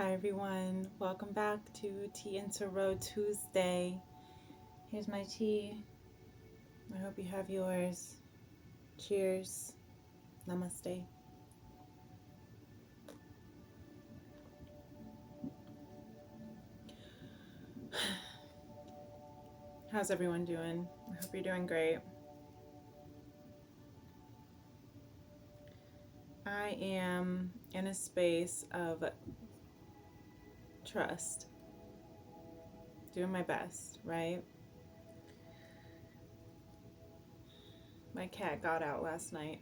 Hi everyone, welcome back to Tea and Tarot Tuesday. Here's my tea. I hope you have yours. Cheers. Namaste. How's everyone doing? I hope you're doing great. I am in a space of trust. Doing my best, right? My cat got out last night.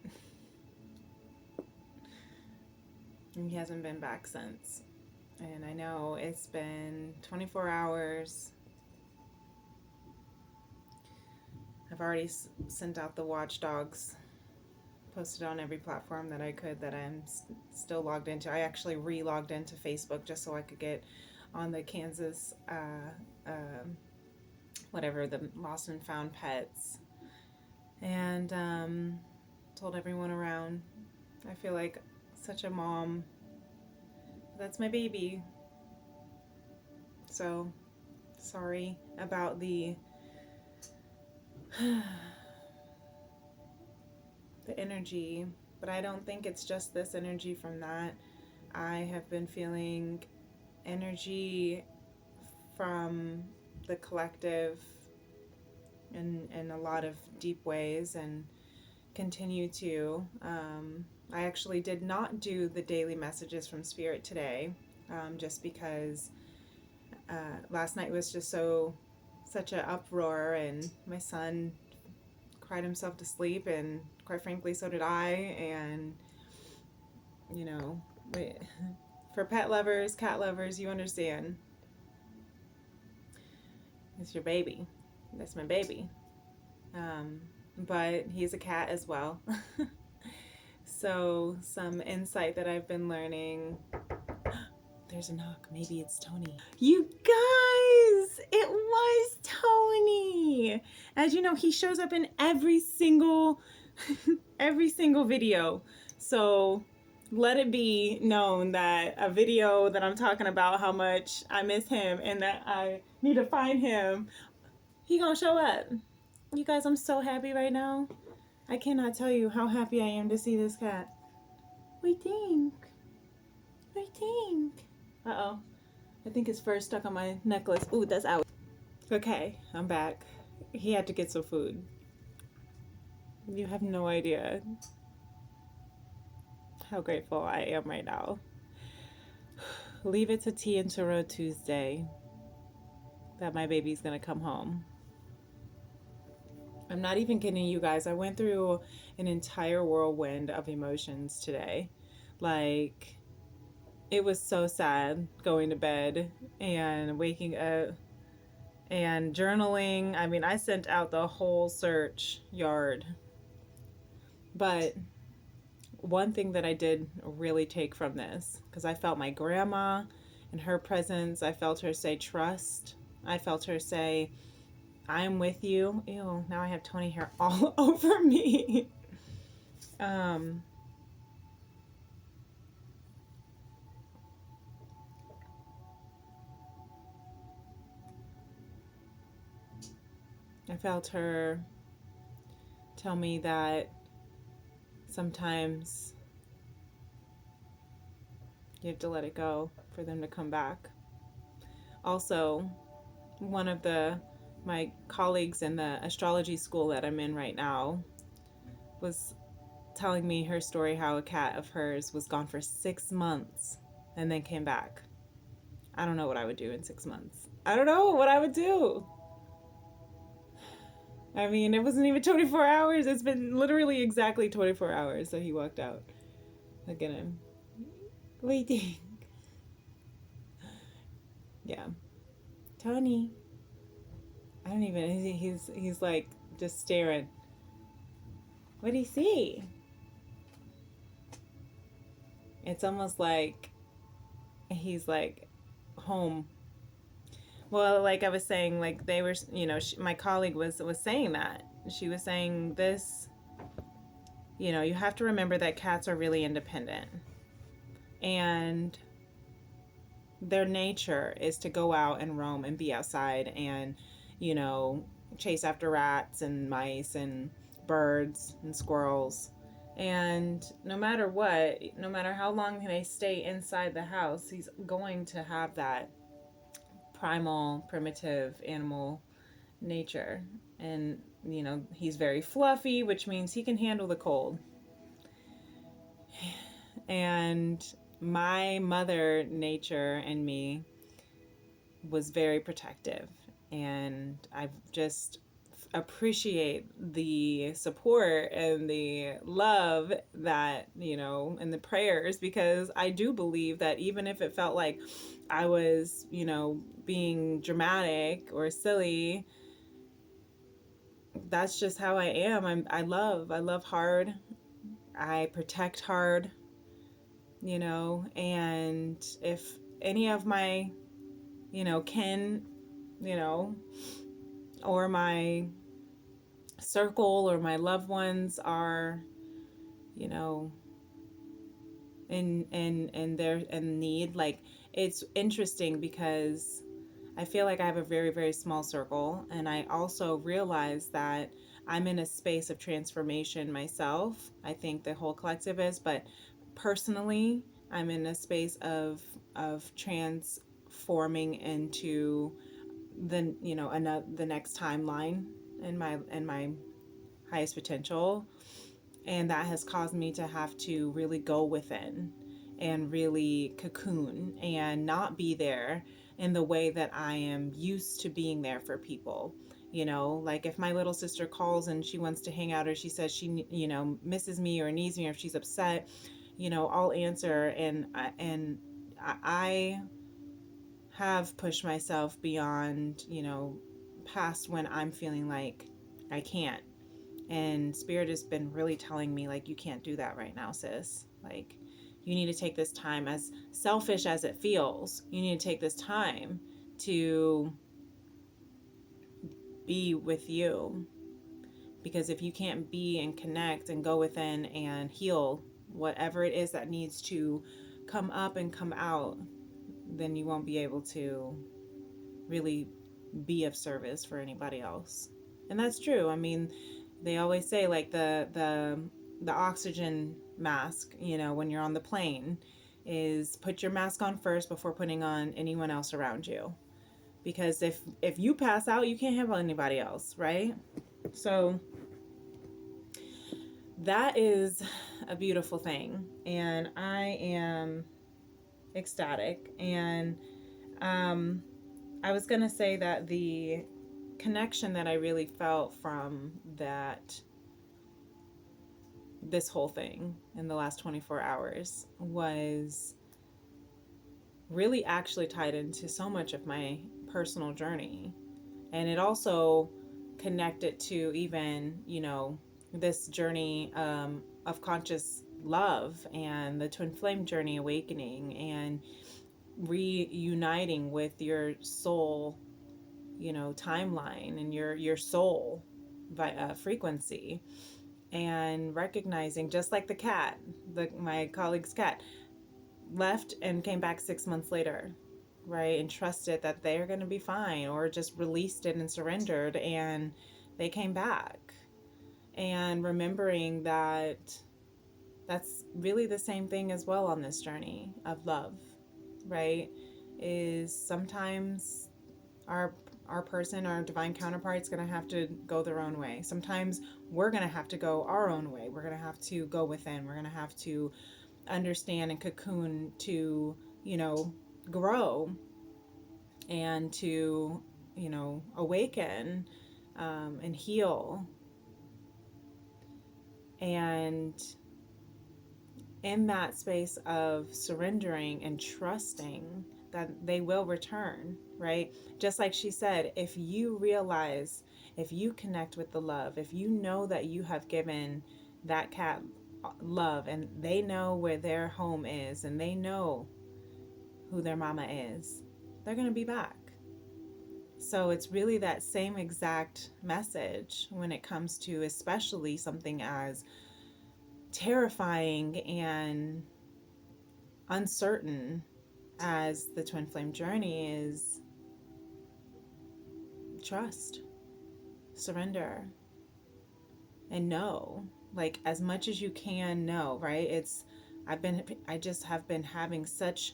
And he hasn't been back since. And I know it's been 24 hours. I've already sent out the watchdogs, posted on every platform that I could that I'm still logged into. I actually re-logged into Facebook just so I could get on the Kansas, whatever, the lost and found pets. And told everyone around. I feel like such a mom. That's my baby. So, sorry about the energy, but I don't think it's just this energy from that. I have been feeling energy from the collective in a lot of deep ways and continue to. I actually did not do the daily messages from Spirit today, just because last night was just such an uproar, and my son cried himself to sleep, and quite frankly so did I. And you know, for pet lovers, cat lovers, you understand. It's your baby. That's my baby. But he's a cat as well. So some insight that I've been learning. There's a knock. Maybe it's Tony. You guys, it was Tony. As you know, he shows up in every single video. So let it be known that a video that I'm talking about how much I miss him and that I need to find him, he gonna show up. You guys, I'm so happy right now. I cannot tell you how happy I am to see this cat. We think. Uh-oh. I think his fur stuck on my necklace. Ooh, that's out. Okay, I'm back. He had to get some food. You have no idea how grateful I am right now. Leave it to Tea and Tarot Tuesday that my baby's gonna come home. I'm not even kidding you guys. I went through an entire whirlwind of emotions today. Like, it was so sad going to bed and waking up and journaling. I mean, I sent out the whole search yard. But one thing that I did really take from this, because I felt my grandma in her presence, I felt her say trust. I felt her say, I'm with you. Ew, now I have Tony hair all over me. I felt her tell me that sometimes you have to let it go for them to come back. Also, one of my colleagues in the astrology school that I'm in right now was telling me her story, how a cat of hers was gone for 6 months and then came back. I don't know what I would do in 6 months. I don't know what I would do. I mean, it wasn't even 24 hours. It's been literally exactly 24 hours that he walked out. Look at him. Waiting. Yeah. Tony. I don't even, he's like just staring. What do you see? It's almost like he's like home. Well, like I was saying, like they were, my colleague was saying that. She was saying this, you have to remember that cats are really independent. And their nature is to go out and roam and be outside and, you know, chase after rats and mice and birds and squirrels. And no matter what, no matter how long they stay inside the house, he's going to have that primal, primitive animal nature. And, you know, he's very fluffy, which means he can handle the cold. And my mother nature and me was very protective. And I've just appreciate the support and the love that, you know, and the prayers, because I do believe that even if it felt like I was, you know, being dramatic or silly, that's just how I am. I love hard. I protect hard, you know, and if any of my, you know, kin, you know, or my circle or my loved ones are, you know, in their in need, like, it's interesting because I feel like I have a very, very small circle, and I also realize that I'm in a space of transformation myself. I think the whole collective is, but personally, I'm in a space of transforming into the, you know, another, the next timeline in my highest potential. And that has caused me to have to really go within and really cocoon and not be there in the way that I am used to being there for people. You know, like if my little sister calls and she wants to hang out, or she says she, you know, misses me or needs me, or if she's upset, you know, I'll answer. And I have pushed myself beyond, you know, past when I'm feeling like I can't. And Spirit has been really telling me, like, you can't do that right now, sis. Like, you need to take this time, as selfish as it feels, you need to take this time to be with you. Because if you can't be and connect and go within and heal whatever it is that needs to come up and come out, then you won't be able to really be of service for anybody else. And that's true. I mean, they always say, like, the oxygen mask, you know, when you're on the plane, is put your mask on first before putting on anyone else around you, because if you pass out, you can't handle anybody else, right? So that is a beautiful thing, and I am ecstatic. And um I was going to say that the connection that I really felt from that, this whole thing in the last 24 hours, was really actually tied into so much of my personal journey. And it also connected to even, you know, this journey of conscious love and the twin flame journey awakening and reuniting with your soul, you know, timeline and your soul frequency, and recognizing, just like the cat, my colleague's cat left and came back 6 months later, right, and trusted that they're going to be fine, or just released it and surrendered, and they came back. And remembering that that's really the same thing as well on this journey of love, right, is sometimes our our person, our divine counterpart, is going to have to go their own way. Sometimes we're going to have to go our own way. We're going to have to go within. We're going to have to understand and cocoon to, you know, grow and to, you know, awaken, and heal. And in that space of surrendering and trusting that they will return, right? Just like she said, if you realize, if you connect with the love, if you know that you have given that cat love, and they know where their home is, and they know who their mama is, they're going to be back. So it's really that same exact message when it comes to especially something as terrifying and uncertain as the twin flame journey is trust, surrender, and know, like as much as you can know, right? I just have been having such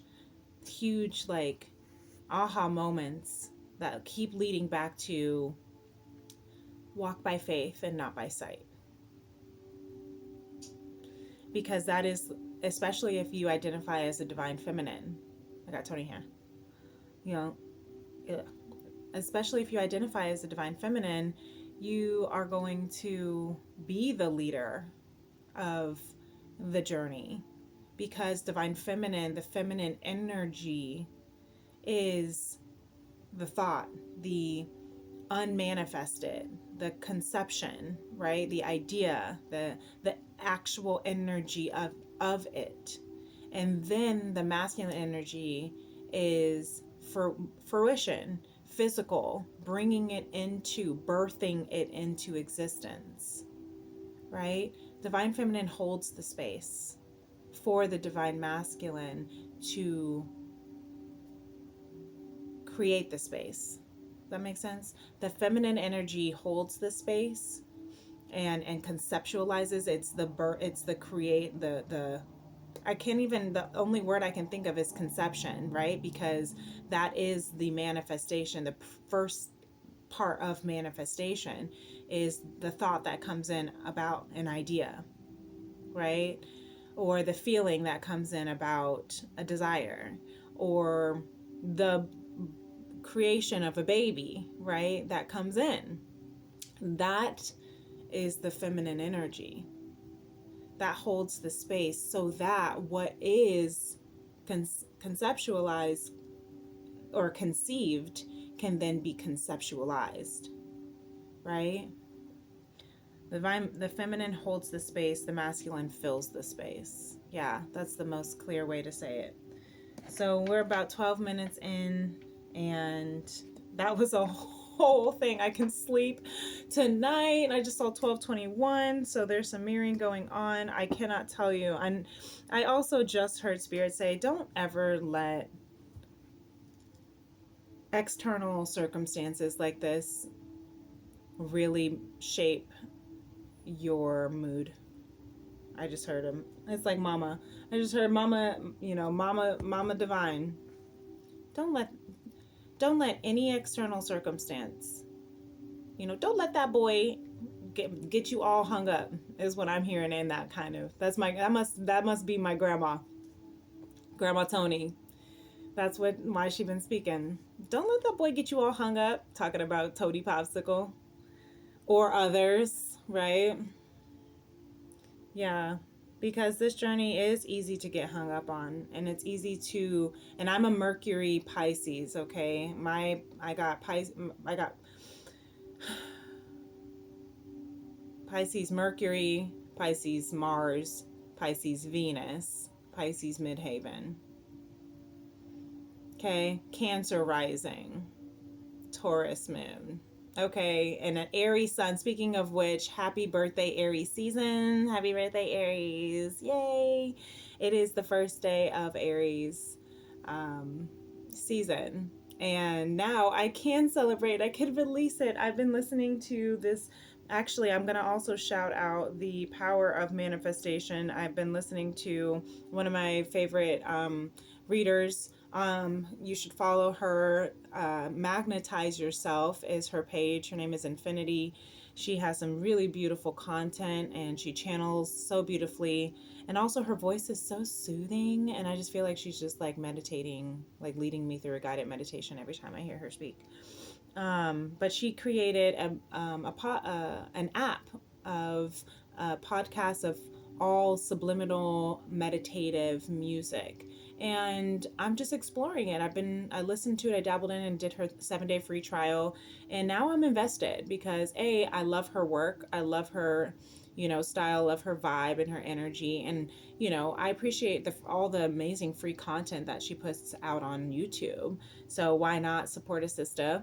huge like aha moments that keep leading back to walk by faith and not by sight. Because that is, especially if you identify as a divine feminine. I got Tony here. You know, especially if you identify as a divine feminine, you are going to be the leader of the journey, because divine feminine, the feminine energy, is the thought, the unmanifested, the conception, right? The idea, the actual energy of it. And then the masculine energy is for fruition, physical, bringing it into, birthing it into existence, right? Divine feminine holds the space for the divine masculine to create the space. Does that make sense? The feminine energy holds the space and conceptualizes. It's the create, the I can't even, the only word I can think of is conception, right? Because that is the manifestation. The first part of manifestation is the thought that comes in about an idea, right? Or the feeling that comes in about a desire, or the creation of a baby, right? That comes in. That is the feminine energy that holds the space so that what is conceptualized or conceived can then be conceptualized, right? The feminine holds the space, the masculine fills the space. Yeah, that's the most clear way to say it. So we're about 12 minutes in, and that was a whole thing. I can sleep tonight. I just saw 12:21, so there's some mirroring going on. I cannot tell you. And I also just heard Spirit say, don't ever let external circumstances like this really shape your mood. I just heard him. It's like mama. I just heard mama, mama divine. Don't let any external circumstance, don't let that boy get you all hung up, is what I'm hearing in that kind of. That must be my grandma Tony. That's why she been speaking. Don't let that boy get you all hung up, talking about Toady Popsicle or others, right? Yeah, because this journey is easy to get hung up on, and it's easy to, and I'm a Mercury Pisces, okay? I got Pisces Mercury, Pisces Mars, Pisces Venus, Pisces Midheaven. Okay, Cancer rising, Taurus moon. Okay, and an Aries sun. Speaking of which, happy birthday Aries season. Happy birthday Aries. Yay. It is the first day of Aries season. And now I can celebrate. I can release it. I've been listening to this. Actually, I'm going to also shout out the power of manifestation. I've been listening to one of my favorite readers. You should follow her. Magnetize Yourself is her page. Her name is Infinity. She has some really beautiful content, and she channels so beautifully. And also her voice is so soothing, and I just feel like she's just like meditating, like leading me through a guided meditation every time I hear her speak. But she created an app of podcasts of all subliminal meditative music, and I'm just exploring it. I listened to it, I dabbled in and did her 7-day free trial, and now I'm invested because I love her work, I love her style, love her vibe and her energy, and I appreciate all the amazing free content that she puts out on YouTube. So why not support a sister,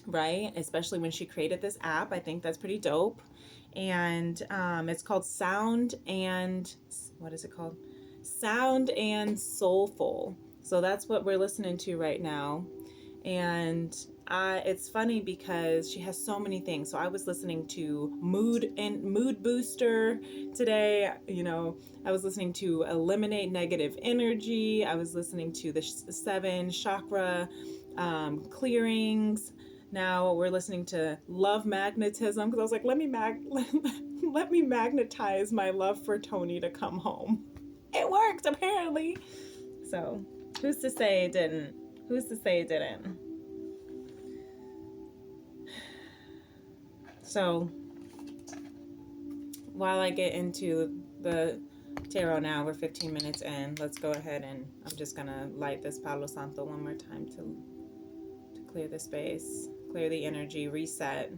right? Especially when she created this app. I think that's pretty dope. And it's called Sound and, what is it called? Sound and Soulful. So that's what we're listening to right now. And it's funny because she has so many things. So I was listening to Mood Booster today. I was listening to Eliminate Negative Energy. I was listening to the 7 chakra clearings. Now we're listening to Love Magnetism, because I was like, let me magnetize my love for Tony to come home. It worked, apparently. So who's to say it didn't? Who's to say it didn't? So while I get into the tarot now, we're 15 minutes in. Let's go ahead and I'm just gonna light this Palo Santo one more time to clear the space, clear the energy, reset.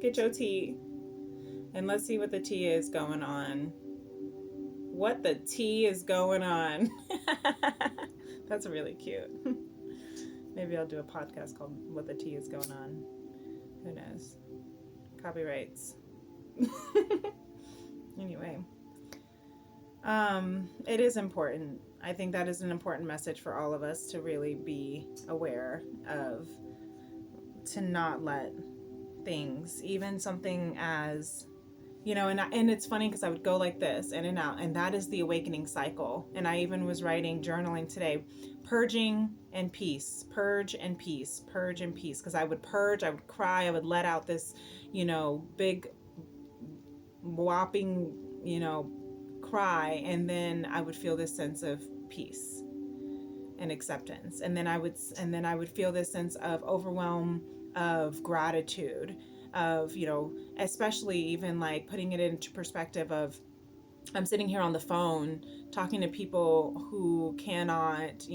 Get your tea, and let's see what the tea is going on. What the tea is going on? That's really cute. Maybe I'll do a podcast called What the Tea is Going On. Who knows? Copyrights. Anyway, it is important. I think that is an important message for all of us, to really be aware of, to not let things, even something as, and it's funny because I would go like this, in and out, and that is the awakening cycle. And I even was journaling today, purging and peace, purge and peace, purge and peace. Because I would purge, I would cry, I would let out this, big whopping, cry, and then I would feel this sense of peace and acceptance, and then I would feel this sense of overwhelm, of gratitude, of, especially even like putting it into perspective of, I'm sitting here on the phone talking to people who cannot,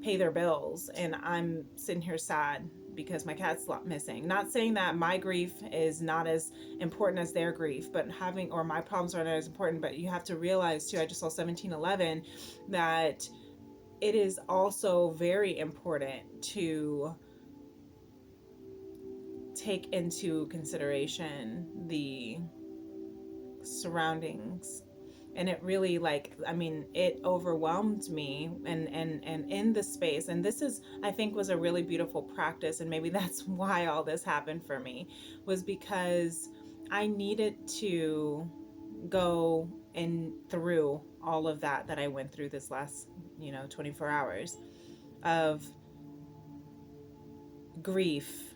pay their bills, and I'm sitting here sad because my cat's missing. Not saying that my grief is not as important as their grief, but or my problems are not as important, but you have to realize too, I just saw 1711, that it is also very important to take into consideration the surroundings. And it really, it overwhelmed me, and in the space, and this is, I think, was a really beautiful practice, and maybe that's why all this happened for me, was because I needed to go and through all of that I went through this last 24 hours of grief,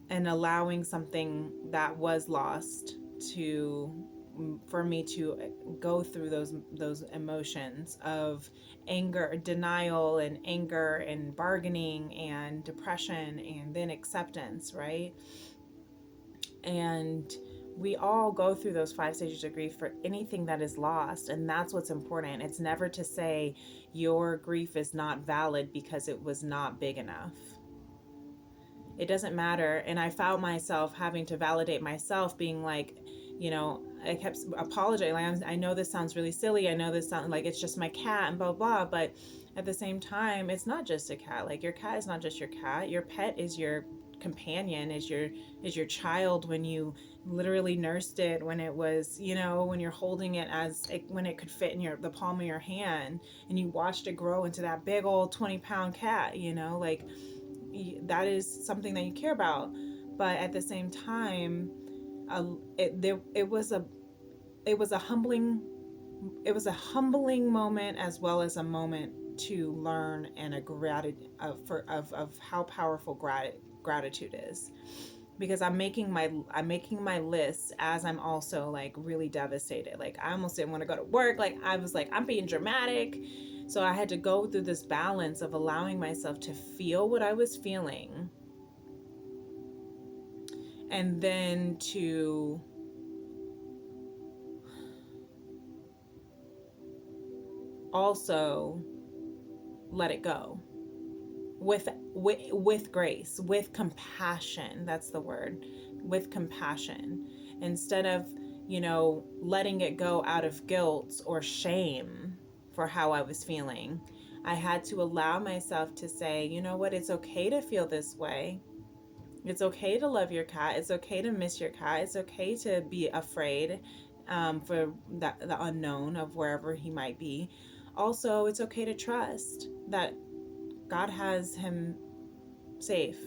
and allowing something that was lost for me to go through those emotions of anger, denial, and anger, and bargaining, and depression, and then acceptance, right? And we all go through those 5 stages of grief for anything that is lost, and that's what's important. It's never to say your grief is not valid because it was not big enough. It doesn't matter. And I found myself having to validate myself, being like, I kept apologizing. I know this sounds really silly. I know this sounds like it's just my cat and blah, blah. But at the same time, it's not just a cat. Like, your cat is not just your cat. Your pet is your companion, is your child, when you literally nursed it, when it was, when you're holding it when it could fit in the palm of your hand, and you watched it grow into that big old 20-pound cat, that is something that you care about. But at the same time, it was a humbling moment, as well as a moment to learn, and a gratitude of how powerful gratitude is. Because I'm making my list as I'm also like really devastated. Like, I almost didn't want to go to work. Like, I was like, I'm being dramatic. So I had to go through this balance of allowing myself to feel what I was feeling, and then to also let it go with grace, with compassion. That's the word, with compassion, instead of letting it go out of guilt or shame for how I was feeling. I had to allow myself to say, you know what, it's okay to feel this way. It's okay to love your cat. It's okay to miss your cat. It's okay to be afraid for the unknown of wherever he might be. Also, it's okay to trust that God has him safe,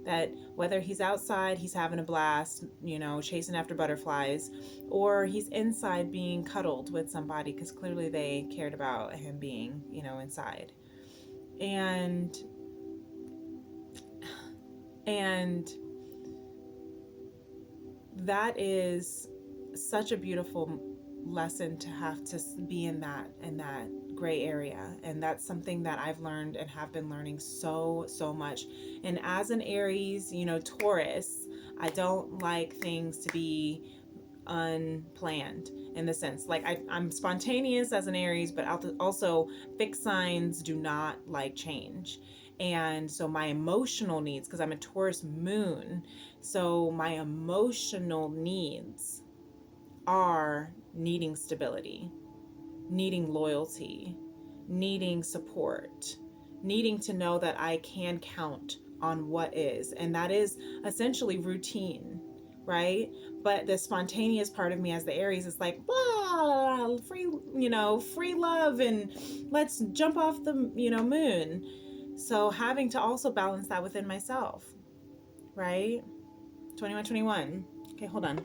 that whether he's outside, he's having a blast, chasing after butterflies, or he's inside being cuddled with somebody because clearly they cared about him being, inside. And that is such a beautiful lesson to have to be in that gray area. And that's something that I've learned and have been learning so much. And as an Aries, Taurus, I don't like things to be unplanned, in the sense like I'm spontaneous as an Aries, but also fixed signs do not like change. And so my emotional needs, because I'm a Taurus moon, so my emotional needs are needing stability, needing loyalty, needing support, needing to know that I can count on what is. And that is essentially routine, right? But the spontaneous part of me as the Aries is like, blah, free, free love, and let's jump off the, moon. So having to also balance that within myself, right? 2121. Okay, hold on.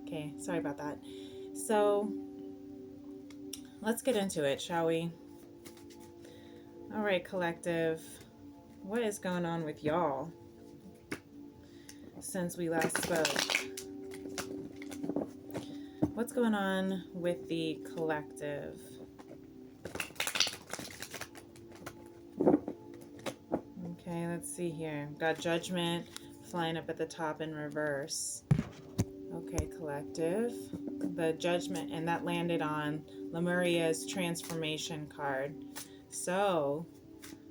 Okay, sorry about that. So let's get into it, shall we? All right, collective. What is going on with y'all since we last spoke? What's going on with the collective? Okay, let's see here. Got Judgment flying up at the top in reverse. Okay, collective. The Judgment, and that landed on Lemuria's transformation card. So,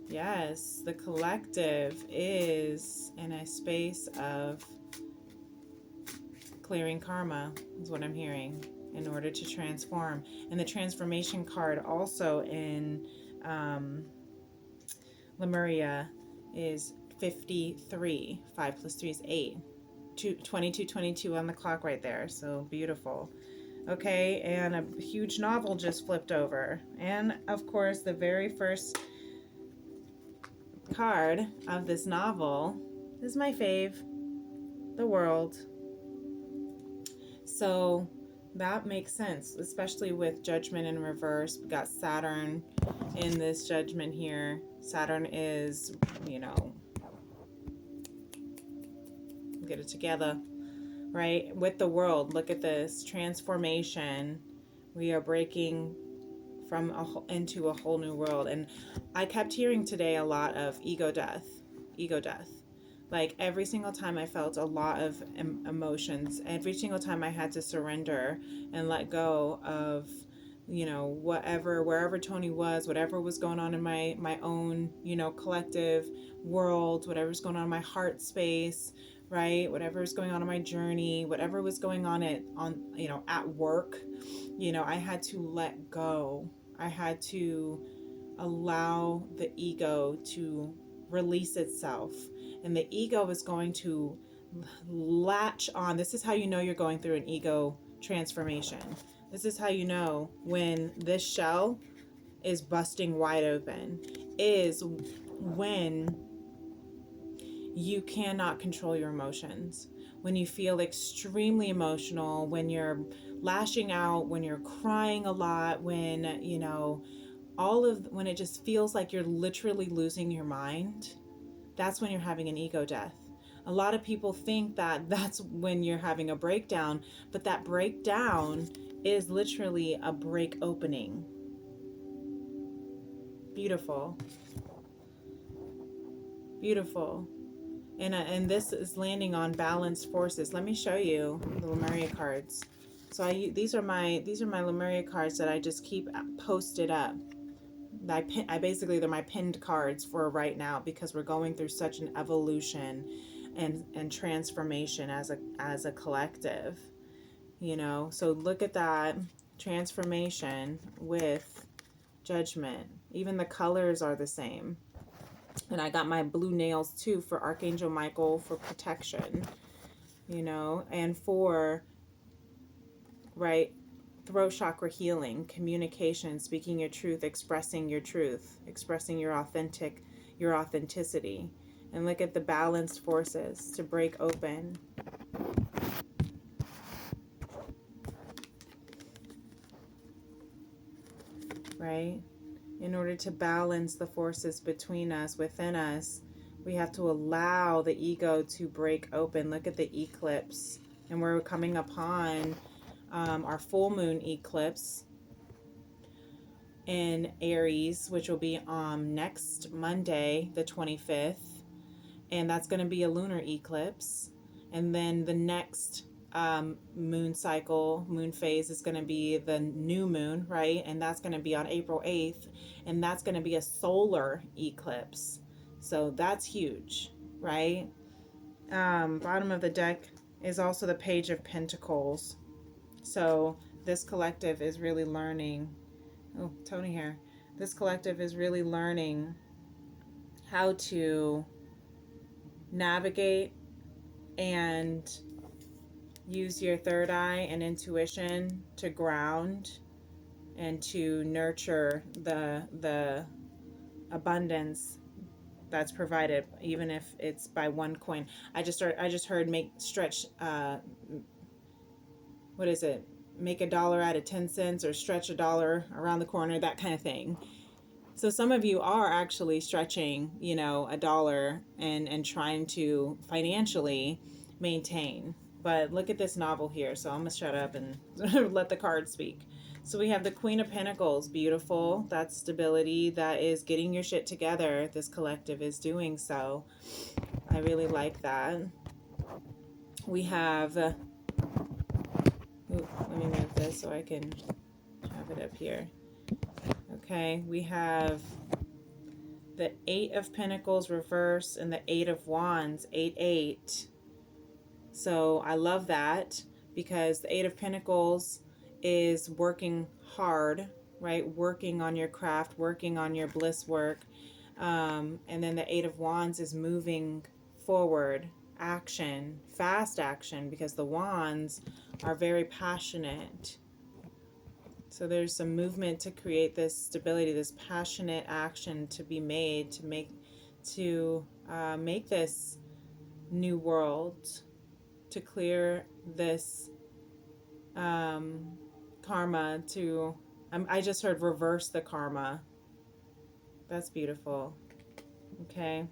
yes, the collective is in a space of clearing karma, is what I'm hearing, in order to transform. And the transformation card also in Lemuria is 53. 5 plus 3 is 8. 22 on the clock right there. So beautiful. Okay, and a huge novel just flipped over. And of course, the very first card of this novel is my fave, the World. So that makes sense, especially with Judgment in reverse. We got Saturn in this Judgment here. Saturn is, get it together, right? With the World, look at this transformation. We are breaking into a whole new world. And I kept hearing today a lot of ego death. Like every single time I felt a lot of emotions, every single time I had to surrender and let go of, wherever Tony was, whatever was going on in my own, collective world, whatever's going on in my heart space, right? Whatever was going on in my journey, whatever was going on at work, I had to let go. I had to allow the ego to release itself. And the ego is going to latch on. This is how you know you're going through an ego transformation. This is how you know when this shell is busting wide open, is when you cannot control your emotions. When you feel extremely emotional, when you're lashing out, when you're crying a lot, when, when it just feels like you're literally losing your mind, that's when you're having an ego death. A lot of people think that that's when you're having a breakdown, but that breakdown is literally a break opening. Beautiful. Beautiful. And this is landing on balanced forces. Let me show you the Lemuria cards. So these are my Lemuria cards that I just keep posted up. I basically, they're my pinned cards for right now, because we're going through such an evolution and transformation as a collective, so look at that transformation with Judgment. Even the colors are the same. And I got my blue nails too for Archangel Michael for protection, and for, right, throat chakra healing, communication, speaking your truth, expressing your authenticity. And look at the balanced forces to break open. Right? In order to balance the forces between us, within us, we have to allow the ego to break open. Look at the eclipse. And we're coming upon our full moon eclipse in Aries, which will be next Monday, the 25th. And that's going to be a lunar eclipse. And then the next moon cycle, moon phase is going to be the new moon, right? And that's going to be on April 8th. And that's going to be a solar eclipse. So that's huge, right? Bottom of the deck is also the Page of Pentacles. So this collective is really learning. Oh, Tony here. This collective is really learning how to navigate and use your third eye and intuition to ground and to nurture the abundance that's provided, even if it's by one coin. I just heard what is it? Make a dollar out of 10 cents, or stretch a dollar around the corner, that kind of thing. So some of you are actually stretching, a dollar and trying to financially maintain. But look at this novel here. So I'm going to shut up and let the cards speak. So we have the Queen of Pentacles, beautiful. That's stability. That is getting your shit together. This collective is doing so. I really like that. We have, let me move this so I can have it up here. Okay, we have the Eight of Pentacles reverse and the Eight of Wands, 8-8. So I love that, because the Eight of Pentacles is working hard, right? Working on your craft, working on your bliss work. And then the Eight of Wands is moving forward, action, fast action, because the Wands are very passionate. So there's some movement to create this stability, this passionate action to be made to make this new world, to clear this karma. I just heard reverse the karma. That's beautiful. Okay.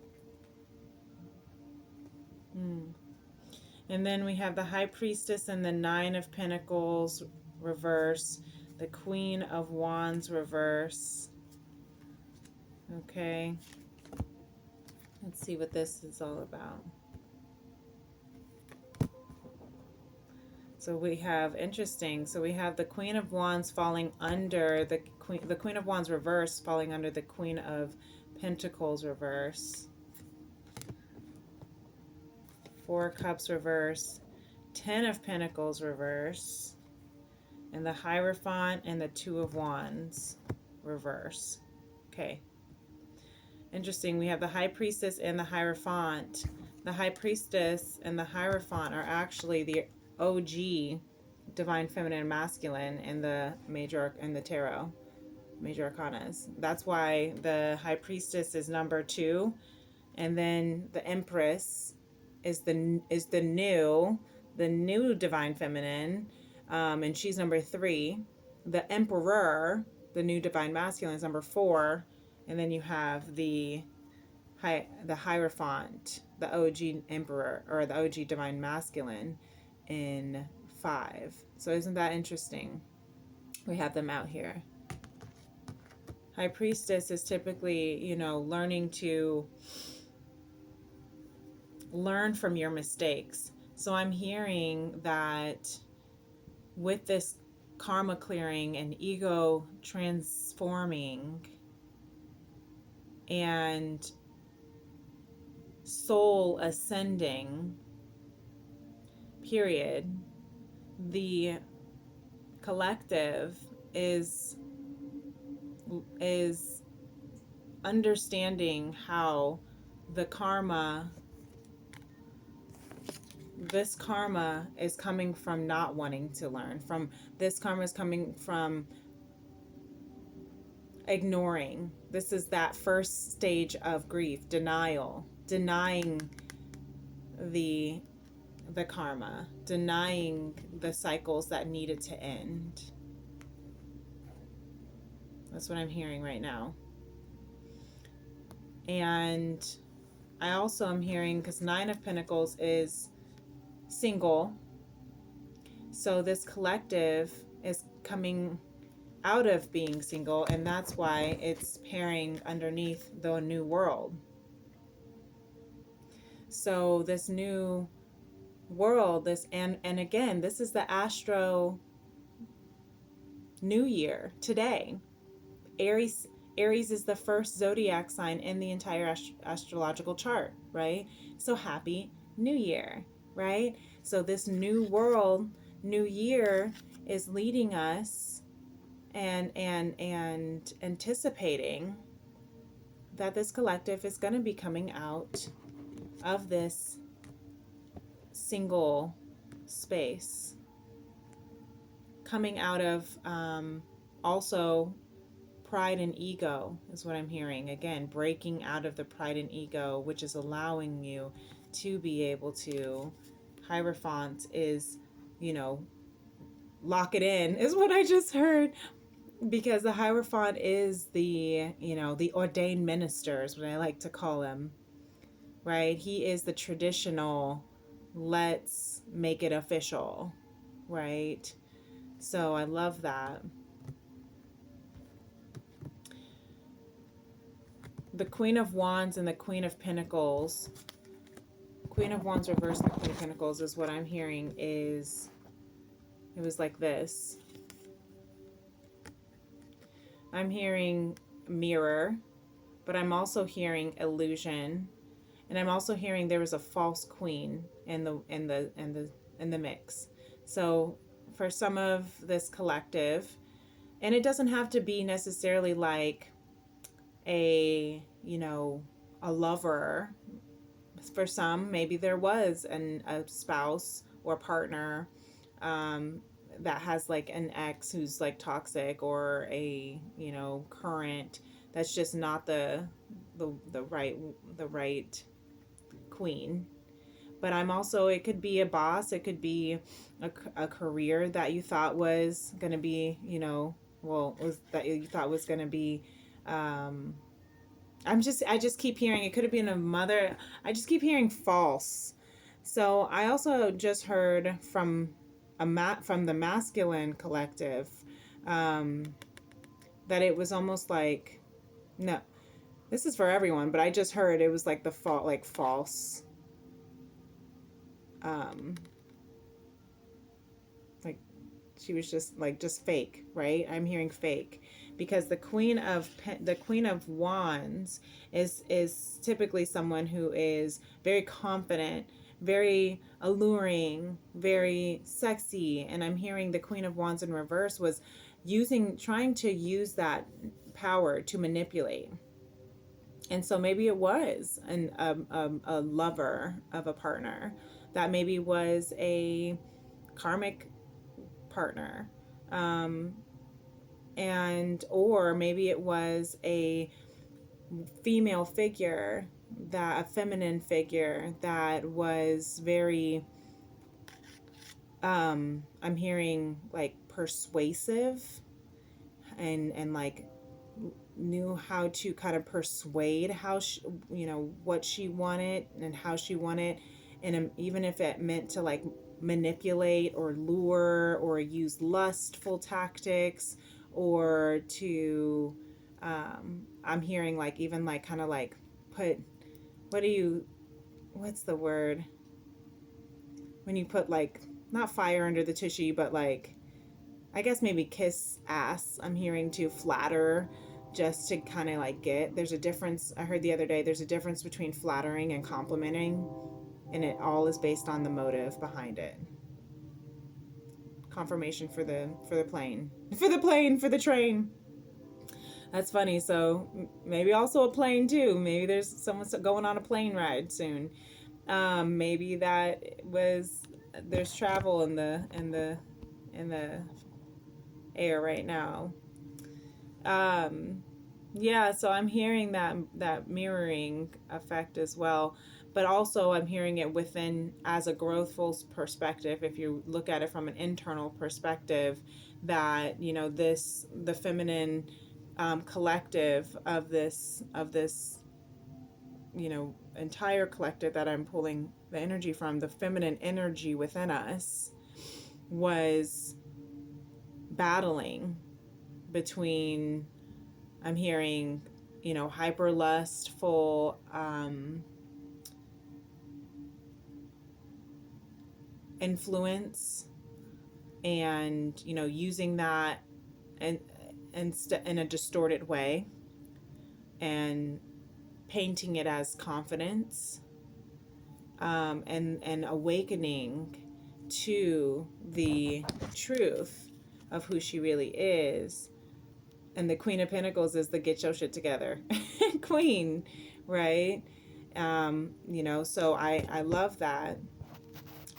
And then we have the High Priestess and the Nine of Pentacles reverse, the Queen of Wands reverse. Okay. Let's see what this is all about. So we have, interesting, so we have the Queen of Wands falling under the Queen of Wands reverse, falling under the Queen of Pentacles reverse. Four of Cups reverse, 10 of Pentacles reverse, and the Hierophant and the Two of Wands reverse. Okay. Interesting. We have the High Priestess and the Hierophant. The High Priestess and the Hierophant are actually the OG Divine Feminine and Masculine in the Tarot, Major Arcanas. That's why the High Priestess is number 2, and then the Empress is the new Divine Feminine, and she's number 3. The Emperor, the new Divine Masculine, is number 4, and then you have the Hierophant, the OG Emperor, or the OG Divine Masculine, in 5. So isn't that interesting? We have them out here. High Priestess is typically, learning to learn from your mistakes. So I'm hearing that with this karma clearing and ego transforming and soul ascending, period, the collective is understanding how the karma this karma is coming from not wanting to learn. From this karma is coming from ignoring. This is that first stage of grief, denial, denying the karma, denying the cycles that needed to end. That's what I'm hearing right now. And I also am hearing, because Nine of Pentacles is single, so this collective is coming out of being single, and that's why it's pairing underneath the new world. So this new world, this and again, this is the astro new year today. Aries is the first zodiac sign in the entire astrological chart, right? So happy new year, right? So this new world, new year is leading us and anticipating that this collective is going to be coming out of this single space, coming out of also pride and ego is what I'm hearing. Again, breaking out of the pride and ego, which is allowing you to be able to, Hierophant is, lock it in, is what I just heard. Because the Hierophant is the, the ordained minister is what I like to call him, right? He is the traditional, let's make it official, right? So I love that. The Queen of Wands and the Queen of Pentacles. Queen of Wands reversed, the Queen of Pentacles is what I'm hearing is, it was like this. I'm hearing mirror, but I'm also hearing illusion, and I'm also hearing there was a false queen in the mix. So for some of this collective, and it doesn't have to be necessarily like a lover. For some, maybe there was a spouse or partner that has like an ex who's like toxic, or a current that's just not the right queen. But I'm also, it could be a boss, it could be a career that you thought was going to be, that you thought was going to be, I just keep hearing, it could have been a mother. I just keep hearing false. So I also just heard from from the masculine collective, that it was almost like, no, this is for everyone, but I just heard it was like the fault, like false, like she was just fake, right? I'm hearing fake, because the Queen of Wands is typically someone who is very confident, very alluring, very sexy, and I'm hearing the Queen of Wands in reverse was trying to use that power to manipulate. And so maybe it was a lover of a partner, that maybe was a karmic partner, or maybe it was a female figure, a feminine figure that was very, I'm hearing like persuasive, and like knew how to kind of persuade how she, what she wanted and how she wanted, and even if it meant to like manipulate or lure or use lustful tactics, or to I'm hearing like even like kind of like put, what's the word when you put like not fire under the tushy, but like I guess maybe kiss ass. I'm hearing to flatter, just to kind of like there's a difference. I heard the other day there's a difference between flattering and complimenting, and it all is based on the motive behind it. Confirmation for the plane. For the train. That's funny. So maybe also a plane too. Maybe there's someone going on a plane ride soon. Maybe that was, there's travel in the air right now. Yeah, so I'm hearing that mirroring effect as well, but also I'm hearing it within as a growthful perspective. If you look at it from an internal perspective, that this the feminine collective of this entire collective that I'm pulling the energy from, the feminine energy within us was battling between, I'm hearing, hyper lustful, influence, and using that and in a distorted way, and painting it as confidence, and awakening to the truth of who she really is. And the Queen of Pentacles is the get your shit together queen, right? So I love that.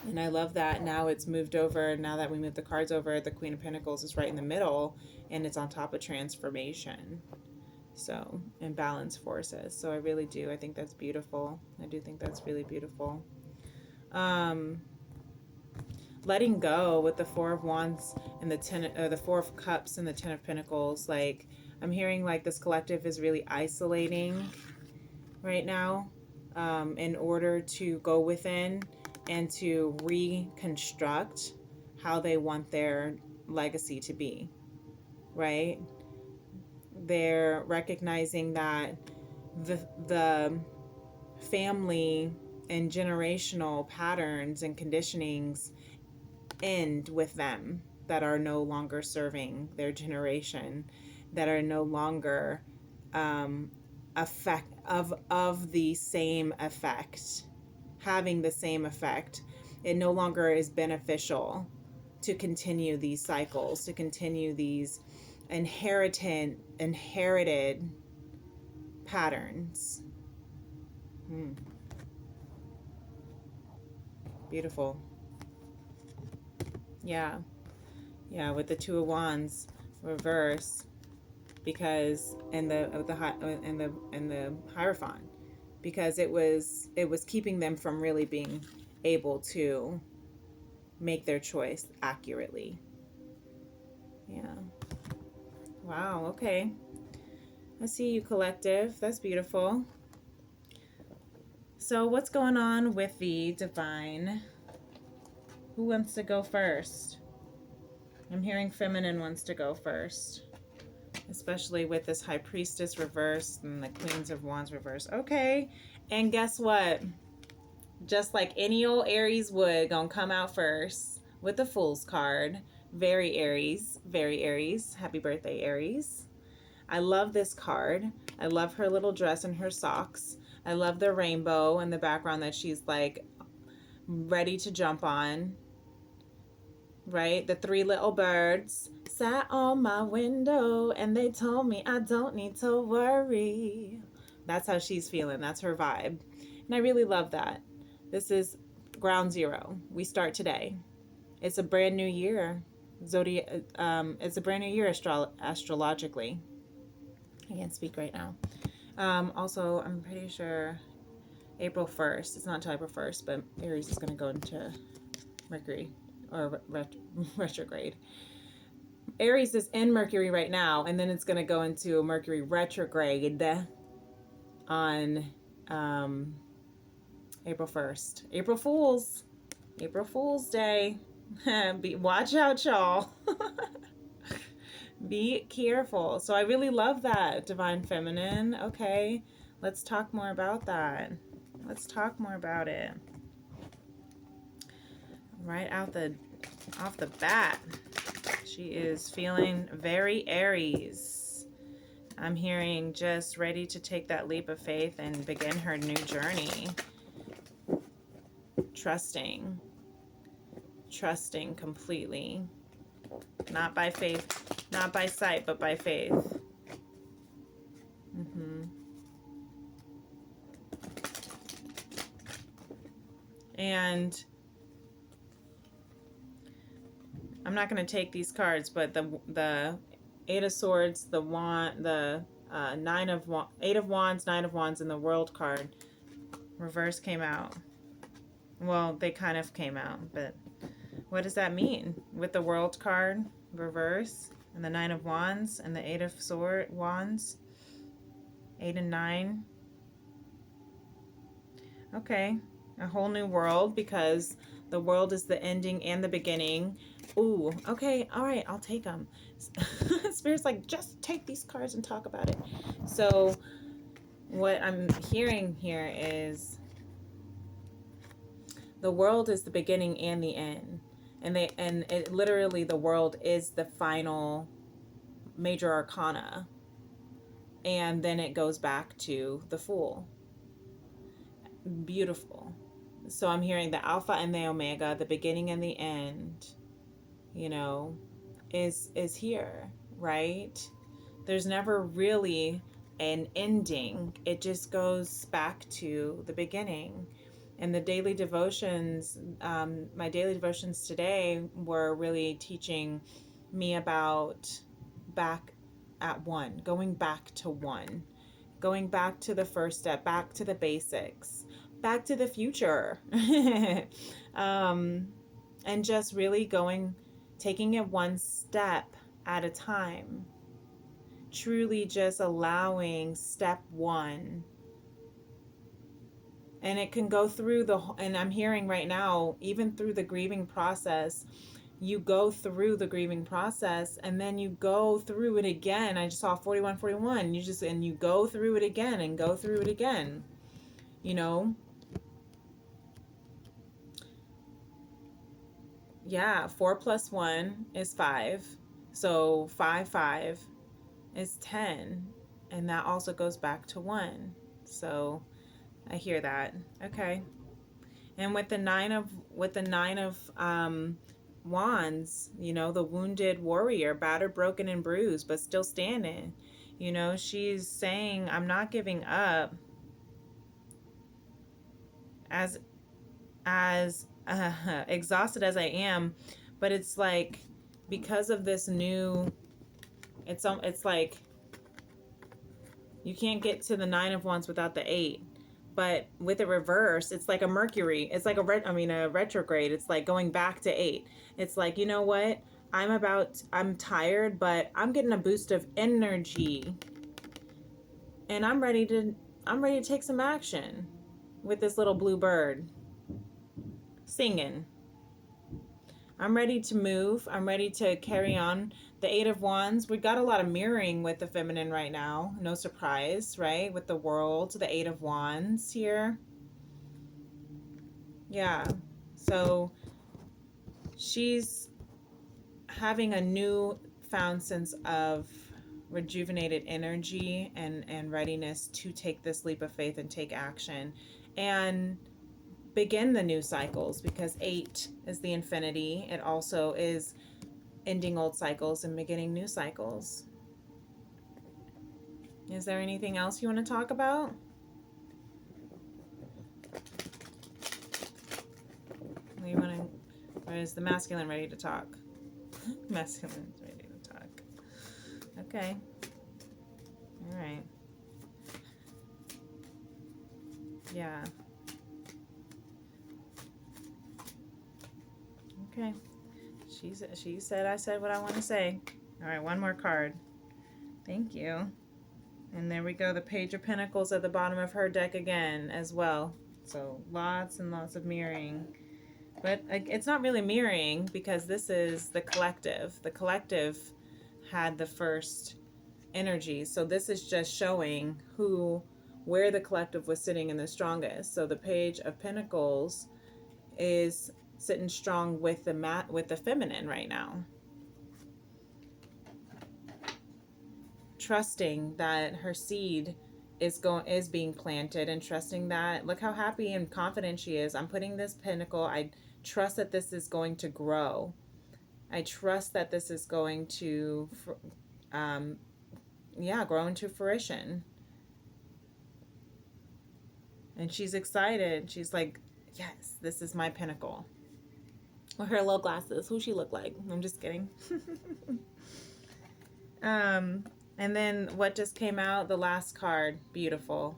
And I love that now it's moved over. Now that we moved the cards over, the Queen of Pentacles is right in the middle, and it's on top of transformation. So, and balance forces. So I really do. I think that's beautiful. I do think that's really beautiful. Letting go with the Four of Wands and the Four of Cups and the Ten of Pentacles. Like, I'm hearing like this collective is really isolating right now, in order to go within and to reconstruct how they want their legacy to be, right? They're recognizing that the family and generational patterns and conditionings end with them, that are no longer serving their generation, that are no longer effect of the same effect, having the same effect. It no longer is beneficial to continue these cycles, to continue these inherited patterns. Beautiful. Yeah, with the Two of Wands reverse, because and the Hierophant, because it was keeping them from really being able to make their choice accurately. Yeah. Wow. Okay. I see you, collective. That's beautiful. So what's going on with the divine? Who wants to go first? I'm hearing feminine wants to go first, especially with this High Priestess reverse and the Queens of Wands reverse. Okay. And guess what? Just like any old Aries would, gonna come out first with the Fool's card. Very Aries. Very Aries. Happy birthday, Aries. I love this card. I love her little dress and her socks. I love the rainbow in the background that she's like ready to jump on. Right? The three little birds sat on my window and they told me I don't need to worry. That's how she's feeling. That's her vibe. And I really love that. This is ground zero. We start today. It's a brand new year. It's a brand new year astrologically. I can't speak right now. Also, I'm pretty sure April 1st. It's not until April 1st, but Aries is going to go into Mercury or retrograde. Aries is in Mercury right now, and then it's going to go into Mercury retrograde on April 1st. April Fool's Day. Watch out, y'all. Be careful. So I really love that, Divine Feminine. Okay, let's talk more about that. Let's talk more about it. Right off the bat, she is feeling very Aries. I'm hearing just ready to take that leap of faith and begin her new journey. Trusting completely. Not by faith, not by sight, but by faith. And I'm not going to take these cards, but the Eight of Swords, the wand, the Eight of Wands, Nine of Wands, and the World card reverse came out. Well, they kind of came out, but what does that mean? With the World card reverse and the Nine of Wands and the Eight of Wands, 8 and 9. Okay, a whole new world, because the world is the ending and the beginning. Ooh, okay, all right, I'll take them. Spirit's like, just take these cards and talk about it. So what I'm hearing here is the world is the beginning and the end. And it literally, the world is the final major arcana. And then it goes back to the Fool. Beautiful. So I'm hearing the Alpha and the Omega, the beginning and the end, you know, is here, right? There's never really an ending. It just goes back to the beginning. And the daily devotions, my daily devotions today were really teaching me about back at one, going back to one, going back to the first step, back to the basics, back to the future. And just really taking it one step at a time, truly just allowing step one. And it can go through and I'm hearing right now, even through the grieving process, you go through the grieving process and then you go through it again. I just saw 4141. You go through it again and go through it again, you know? Yeah, 4 plus 1 is 5. So 5 is 10. And that also goes back to 1. So I hear that. Okay. And with the nine of wands, you know, the wounded warrior, battered, broken, and bruised, but still standing. You know, she's saying, I'm not giving up. As exhausted as I am, but it's like, because of this new, it's like you can't get to the 9 of wands without the 8. But with a reverse, it's like a Mercury. It's like a retrograde. It's like going back to 8. It's like, you know what? I'm tired, but I'm getting a boost of energy. And I'm ready to take some action with this little blue bird singing. I'm ready to move. I'm ready to carry on. The 8 of wands, we got a lot of mirroring with the feminine right now. No surprise, right? With the world, the 8 of wands here. Yeah. So she's having a new found sense of rejuvenated energy and readiness to take this leap of faith and take action and begin the new cycles, because 8 is the infinity. It also is ending old cycles and beginning new cycles. Is there anything else you want to talk about? Or is the masculine ready to talk? Masculine's ready to talk. Okay. All right. Yeah. Okay. She said I said what I want to say. All right, one more card. Thank you. And there we go, the Page of Pentacles at the bottom of her deck again as well. So lots and lots of mirroring. But it's not really mirroring, because this is the collective. The collective had the first energy. So this is just showing where the collective was sitting in the strongest. So the Page of Pentacles is sitting strong with the feminine right now. Trusting that her seed is being planted, and trusting that, look how happy and confident she is. I'm putting this pentacle. I trust that this is going to grow. I trust that this is going to grow into fruition. And she's excited. She's like, Yes, this is my pinnacle. With her little glasses. Who she look like? I'm just kidding. um, and then what just came out? The last card. Beautiful.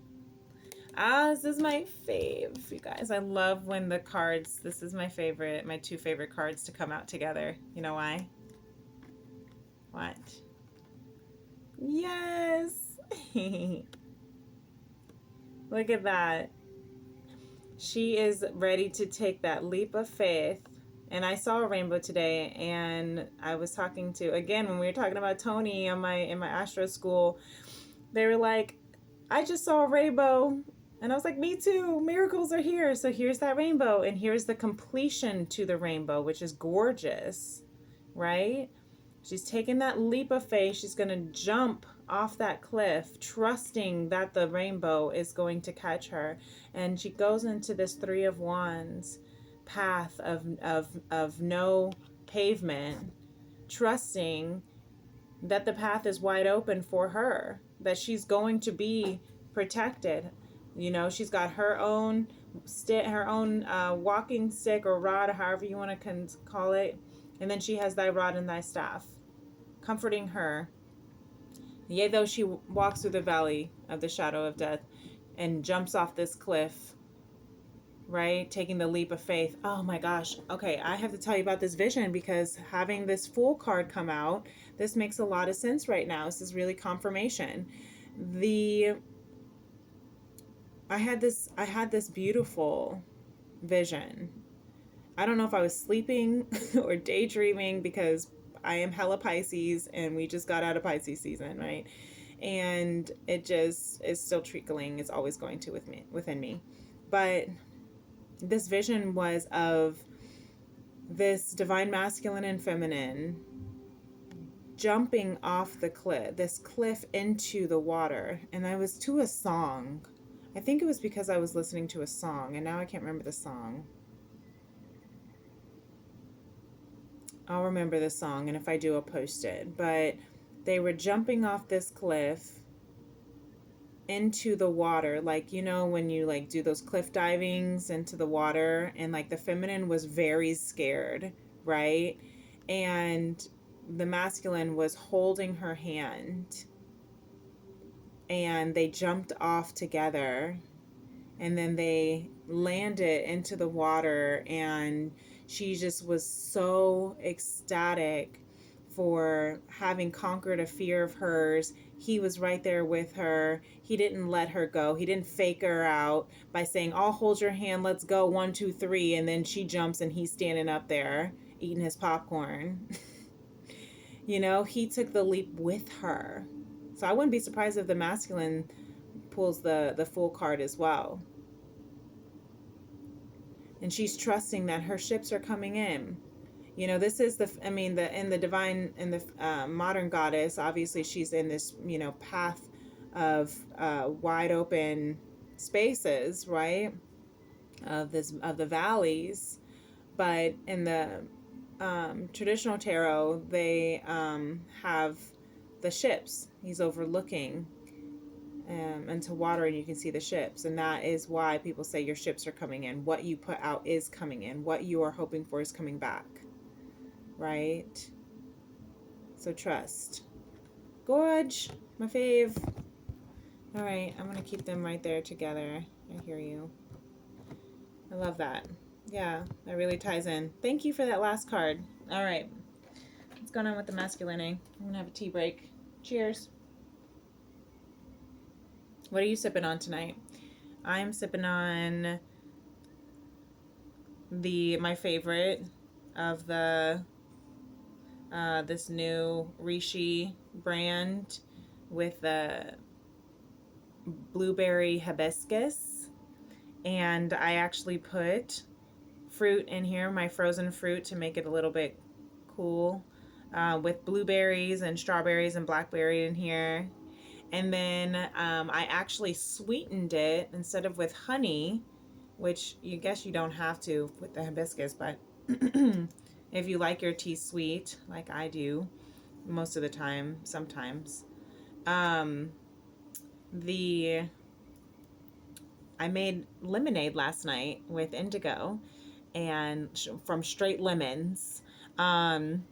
This is my fave, you guys. I love when the cards, this is my favorite, my two favorite cards to come out together. You know why? What? Yes! Look at that. She is ready to take that leap of faith. And I saw a rainbow today, and I was talking to, again, when we were talking about Tony in my Astro school, they were like, I just saw a rainbow. And I was like, me too. Miracles are here. So here's that rainbow. And here's the completion to the rainbow, which is gorgeous, right? She's taking that leap of faith. She's going to jump off that cliff, trusting that the rainbow is going to catch her. And she goes into this Three of Wands path of no pavement, trusting that the path is wide open for her, that she's going to be protected. You know, she's got her own walking stick or rod, or however you want to call it, and then she has thy rod and thy staff, comforting her. Yea, though she walks through the valley of the shadow of death and jumps off this cliff, right? Taking the leap of faith. Oh my gosh. Okay, I have to tell you about this vision, because having this Fool card come out, this makes a lot of sense right now. This is really confirmation. I had this beautiful vision. I don't know if I was sleeping or daydreaming, because I am hella Pisces and we just got out of Pisces season, right? And it just is still trickling. It's always going to within me. But this vision was of this divine masculine and feminine jumping off this cliff into the water. And I was to a song. I think it was because I was listening to a song, and now I can't remember the song. I'll remember the song, and if I do, I'll post it. But they were jumping off this cliff into the water, like, you know, when you like do those cliff divings into the water, and like the feminine was very scared, right? And the masculine was holding her hand, and they jumped off together, and then they landed into the water, and she just was so ecstatic for having conquered a fear of hers. He was right there with her. He didn't let her go. He didn't fake her out by saying, I'll hold your hand, let's go, 1, 2, 3, and then she jumps and he's standing up there eating his popcorn. You know, he took the leap with her. So I wouldn't be surprised if the masculine pulls the Fool card as well. And she's trusting that her ships are coming in. You know, this is in the divine, in the modern goddess, obviously she's in this, you know, path of wide open spaces, right? Of the valleys. But in the traditional tarot, they have the ships. He's overlooking into water, and you can see the ships, and that is why people say your ships are coming in. What you put out is coming in. What you are hoping for is coming back, right? So trust. Gorge, my fave. All right, I'm gonna keep them right there together. I hear you. I love that. Yeah, that really ties in. Thank you for that last card. All right, what's going on with the masculine? I'm gonna have a tea break. Cheers. What are you sipping on tonight? I'm sipping on my favorite of the this new Rishi brand with the blueberry hibiscus, and I actually put fruit in here, my frozen fruit, to make it a little bit cool, with blueberries and strawberries and blackberry in here. And then I actually sweetened it instead of with honey, which you guess you don't have to with the hibiscus, but if you like your tea sweet, like I do most of the time, sometimes, the I made lemonade last night with indigo and from straight lemons. Um,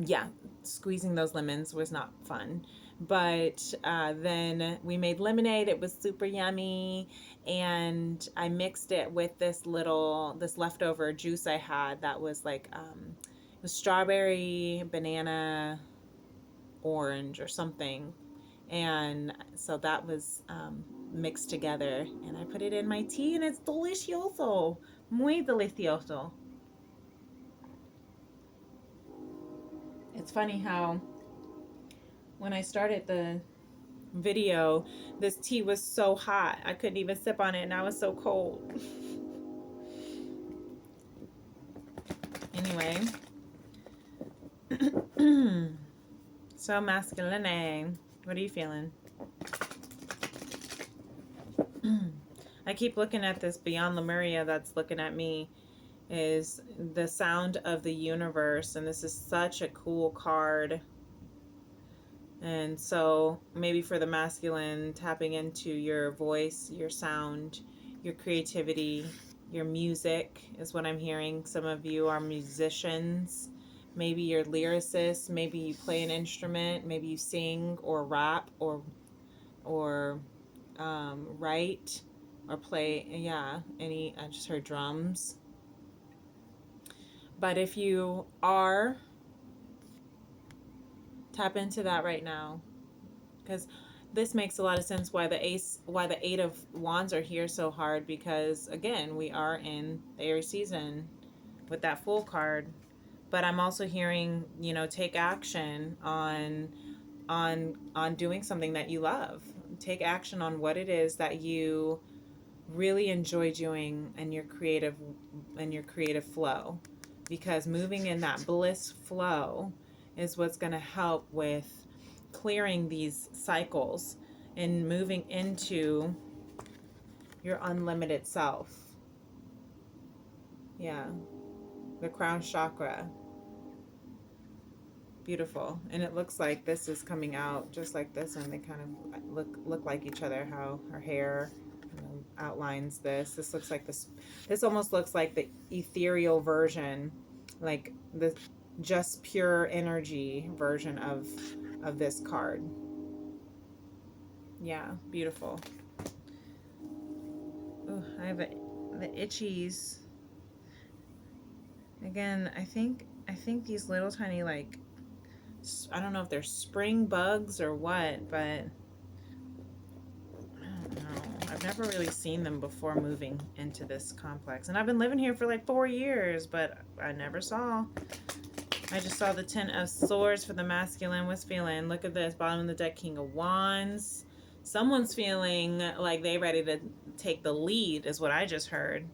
yeah, squeezing those lemons was not fun. But then we made lemonade. It was super yummy, and I mixed it with this leftover juice I had that was like it was strawberry, banana, orange, or something, and so that was mixed together, and I put it in my tea, and it's delicioso, muy delicioso. It's funny how when I started the video, this tea was so hot I couldn't even sip on it, and now it's so cold. Anyway, so masculine. What are you feeling? I keep looking at this Beyond Lemuria that's looking at me, is the sound of the universe, and this is such a cool card. And so maybe for the masculine, tapping into your voice, your sound, your creativity, your music is what I'm hearing. Some of you are musicians. Maybe you're lyricists. Maybe you play an instrument. Maybe you sing or rap or write or play. Yeah, I just heard drums. But if you are, tap into that right now, because this makes a lot of sense why the eight of wands are here so hard, because again, we are in the Aries season with that Fool card. But I'm also hearing, take action on doing something that you love. Take action on what it is that you really enjoy doing and your creative flow, because moving in that bliss flow is what's going to help with clearing these cycles and moving into your unlimited self. Yeah, the crown chakra. Beautiful. And it looks like this is coming out just like this, and they kind of look like each other, how her hair outlines this. This looks like this almost looks like the ethereal version, like the just pure energy version of this card. Yeah, beautiful. Oh, I have the itchies. Again, I think these little tiny, like, I don't know if they're spring bugs or what, but I don't know. I've never really seen them before moving into this complex. And I've been living here for like 4 years, but I never saw. I just saw the Ten of Swords for the masculine. Was feeling, look at this, bottom of the deck, King of Wands. Someone's feeling like they ready to take the lead, is what I just heard.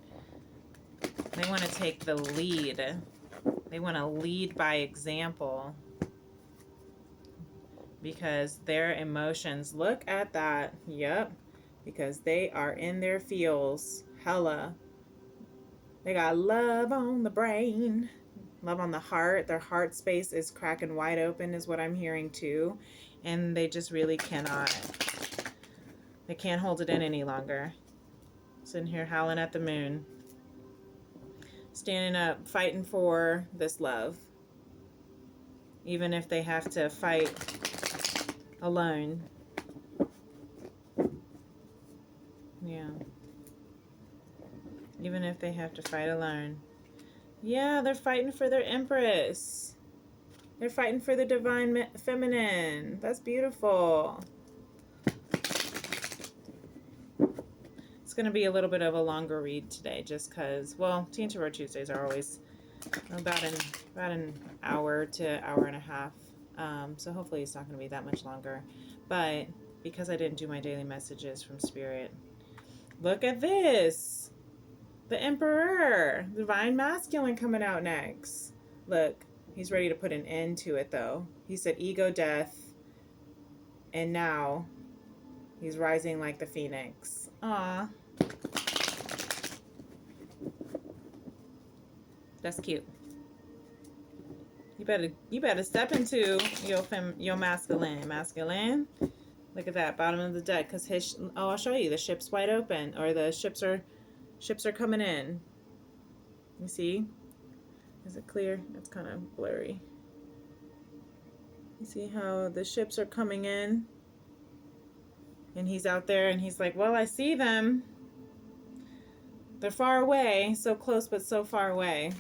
They want to take the lead. They want to lead by example, because their emotions, look at that. Yep. Because they are in their feels. Hella. They got love on the brain, love on the heart. Their heart space is cracking wide open, is what I'm hearing too. And they just really cannot. They can't hold it in any longer. Sitting here howling at the moon. Standing up, fighting for this love. Even if they have to fight alone. Yeah. Even if they have to fight alone. Yeah, they're fighting for their Empress. They're fighting for the divine feminine. That's beautiful. It's going to be a little bit of a longer read today, just because, well, Teen Tarot Tuesdays are always about an hour to hour and a half. So hopefully it's not going to be that much longer. But because I didn't do my daily messages from Spirit, look at this. The Emperor, Divine Masculine, coming out next. Look, he's ready to put an end to it, though. He said ego death, and now he's rising like the phoenix. Aw. That's cute. You better step into your masculine. Masculine, Look at that, bottom of the deck, because his, oh, I'll show you, the ship's wide open, or the ships are coming in. You see? Is it clear? It's kind of blurry. You see how the ships are coming in? And he's out there and he's like, well, I see them. They're far away, so close but so far away.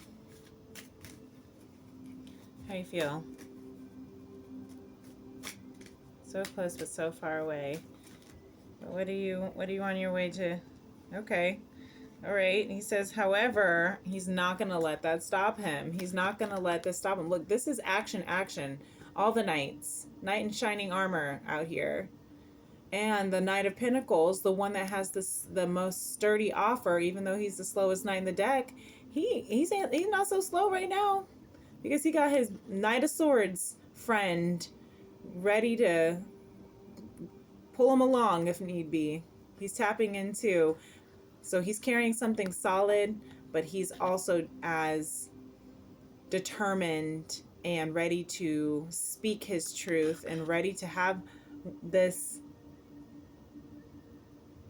How you feel? So close but so far away. What are you on your way to? Okay. All right. He says, however, he's not going to let that stop him. He's not going to let this stop him. Look, this is action, action. All the knights. Knight in shining armor out here. And the Knight of Pentacles, the one that has the most sturdy offer, even though he's the slowest knight in the deck, he's not so slow right now, because he got his Knight of Swords friend ready to pull him along if need be. He's tapping into, so he's carrying something solid, but he's also as determined and ready to speak his truth and ready to have this,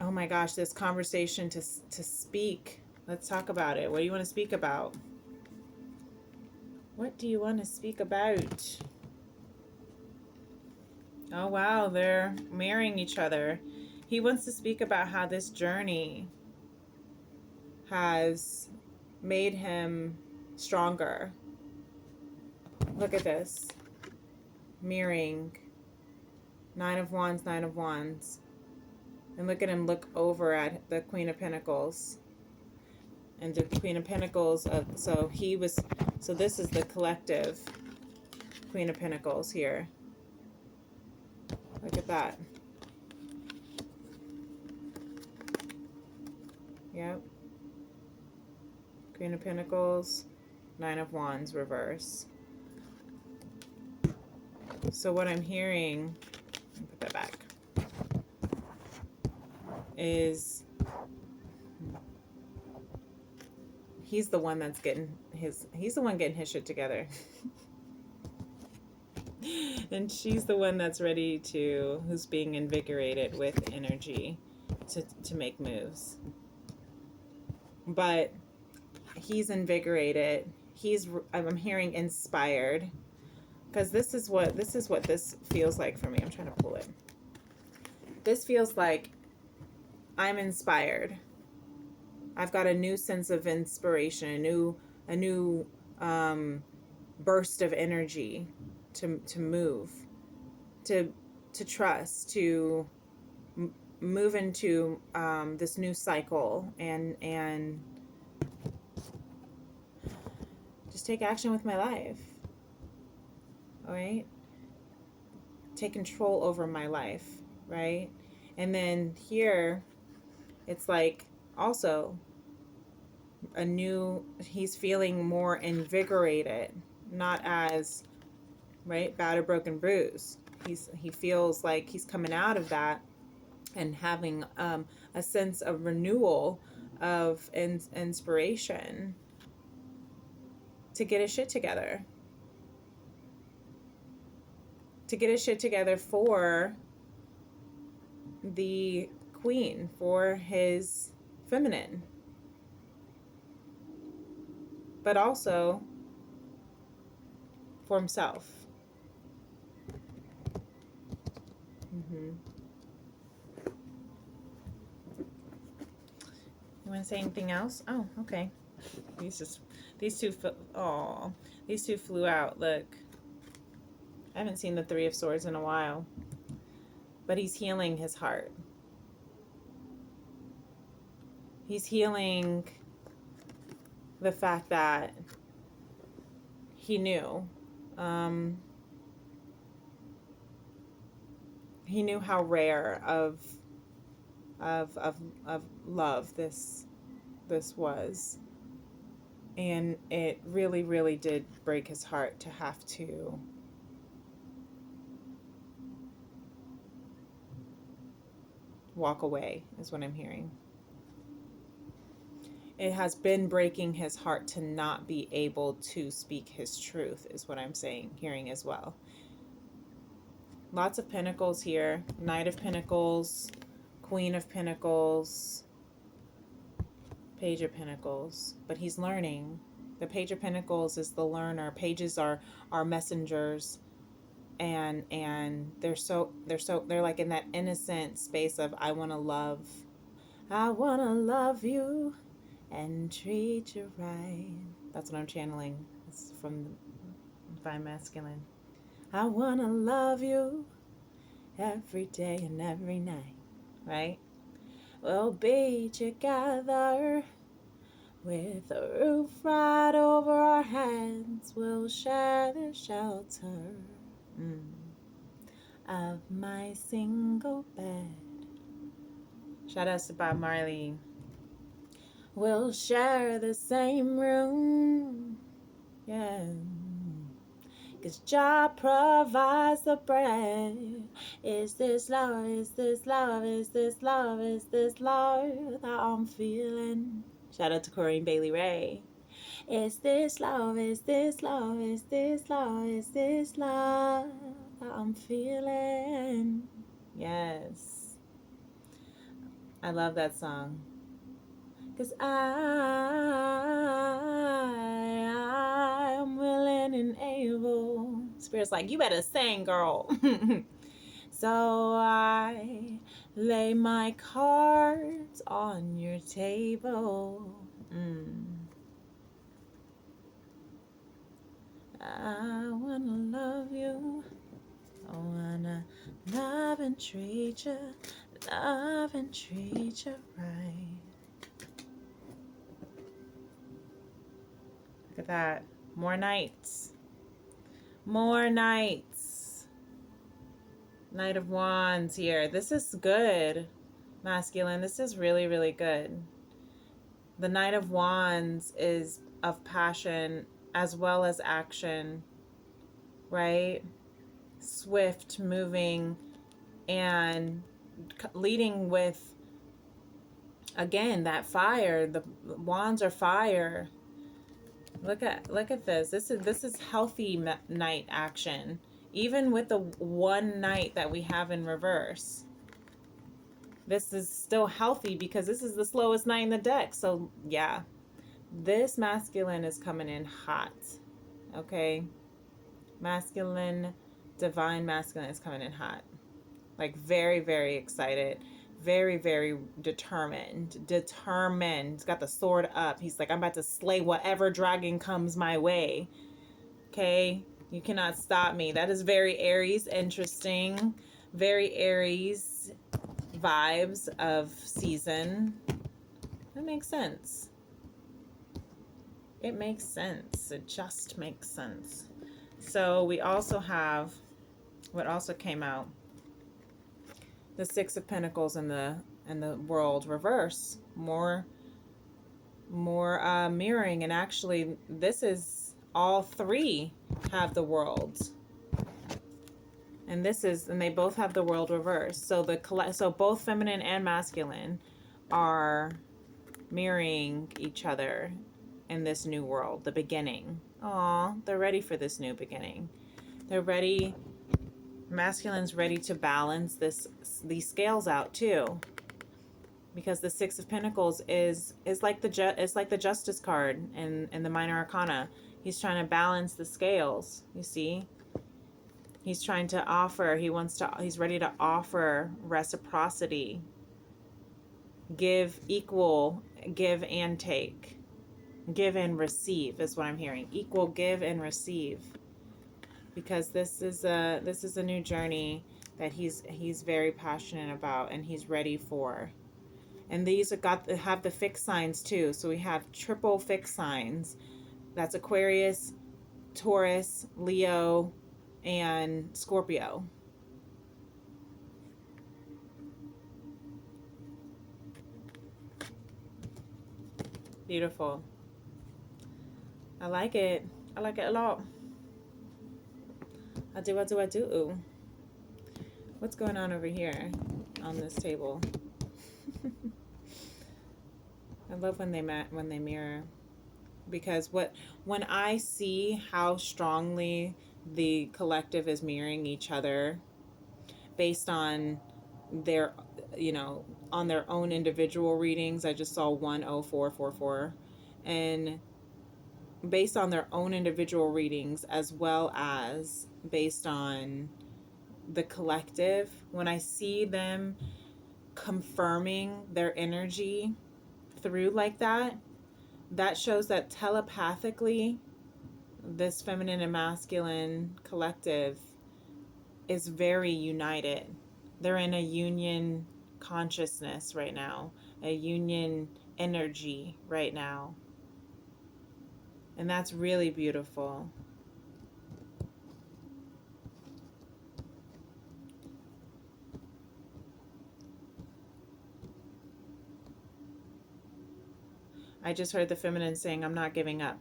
oh my gosh, this conversation to speak. Let's talk about it. What do you want to speak about? What do you want to speak about? Oh wow, they're marrying each other. He wants to speak about how this journey has made him stronger. Look at this. Mirroring. Nine of Wands, Nine of Wands. And look at him look over at the Queen of Pentacles. And the Queen of Pentacles, so this is the collective Queen of Pentacles here. Look at that. Yep. Queen of Pentacles, Nine of Wands, reverse. So what I'm hearing, put that back, is he's the one that's he's the one getting his shit together. And she's the one that's ready to, who's being invigorated with energy to make moves. But he's invigorated. I'm hearing inspired, because this is what this feels like for me. I'm trying to pull it. This feels like I'm inspired. I've got a new sense of inspiration, a new burst of energy to move, to trust, to move into this new cycle and just take action with my life. All right? Take control over my life, right? And then here, it's like also he's feeling more invigorated, not as, right, battered, broken, bruised. He feels like he's coming out of that and having a sense of renewal, of inspiration to get his shit together. To get his shit together for the queen, for his feminine. But also for himself. You want to say anything else? Oh, okay. These two flew out. Look, I haven't seen the Three of Swords in a while, but he's healing his heart. He's healing the fact that he knew. He knew how rare of love this was, and it really, really did break his heart to have to walk away, is what I'm hearing. It has been breaking his heart to not be able to speak his truth, is what I'm hearing as well. Lots of pentacles here. Knight of Pentacles, Queen of Pentacles, Page of Pentacles. But he's learning. The Page of Pentacles is the learner. Pages are messengers, and they're like in that innocent space of I want to love. I want to love you and treat you right. That's what I'm channeling. It's from Divine Masculine. I want to love you every day and every night, right? We'll be together with a roof right over our heads. We'll share the shelter of my single bed. Shout out to Bob Marley. We'll share the same room, yeah. 'Cause Jah provides the bread. Is this love, is this love, is this love, is this love that I'm feeling? Shout out to Corinne Bailey Ray. Is this love, is this love, is this love, is this love that I'm feeling? Yes. I love that song. 'Cause I'm willing and able. Spirit's like, you better sing, girl. So I lay my cards on your table. I wanna love you. I wanna love and treat you. Love and treat you right. Look at that. More nights. More nights. Knight of Wands here. This is good, masculine. This is really, really good. The Knight of Wands is of passion as well as action, right? Swift, moving, and leading with, again, that fire. The wands are fire. Look at this. This is healthy night action, even with the one night that we have in reverse. This is still healthy because this is the slowest night in the deck. So yeah, this masculine is coming in hot. Okay, masculine, divine masculine is coming in hot. Like very, very excited. Very, very determined. He's got the sword up. He's like, I'm about to slay whatever dragon comes my way. Okay? You cannot stop me. That is very Aries. Interesting. Very Aries vibes of season. That makes sense. It makes sense. It just makes sense. So we also have what also came out. The Six of Pentacles in the world reverse. More mirroring, and actually this is all three have the world. And they both have the world reversed. So so both feminine and masculine are mirroring each other in this new world, the beginning. Aw, they're ready for this new beginning. They're ready. Masculine's ready to balance these scales out too, because the Six of Pentacles is like the Justice card in the Minor Arcana. He's trying to balance the scales. You see, he's trying to offer. He's ready to offer reciprocity. Give equal, give and take, give and receive is what I'm hearing. Equal give and receive. Because this is a new journey that he's very passionate about and he's ready for. And these have the fixed signs too. So we have triple fixed signs. That's Aquarius, Taurus, Leo, and Scorpio. Beautiful. I like it. I like it a lot. I do. What's going on over here on this table? I love when they mirror, because when I see how strongly the collective is mirroring each other, based on their, on their own individual readings. I just saw 10444. And based on their own individual readings, as well as based on the collective, when I see them confirming their energy through like that, that shows that telepathically, this feminine and masculine collective is very united. They're in a union consciousness right now, a union energy right now. And that's really beautiful. I just heard the feminine saying, I'm not giving up.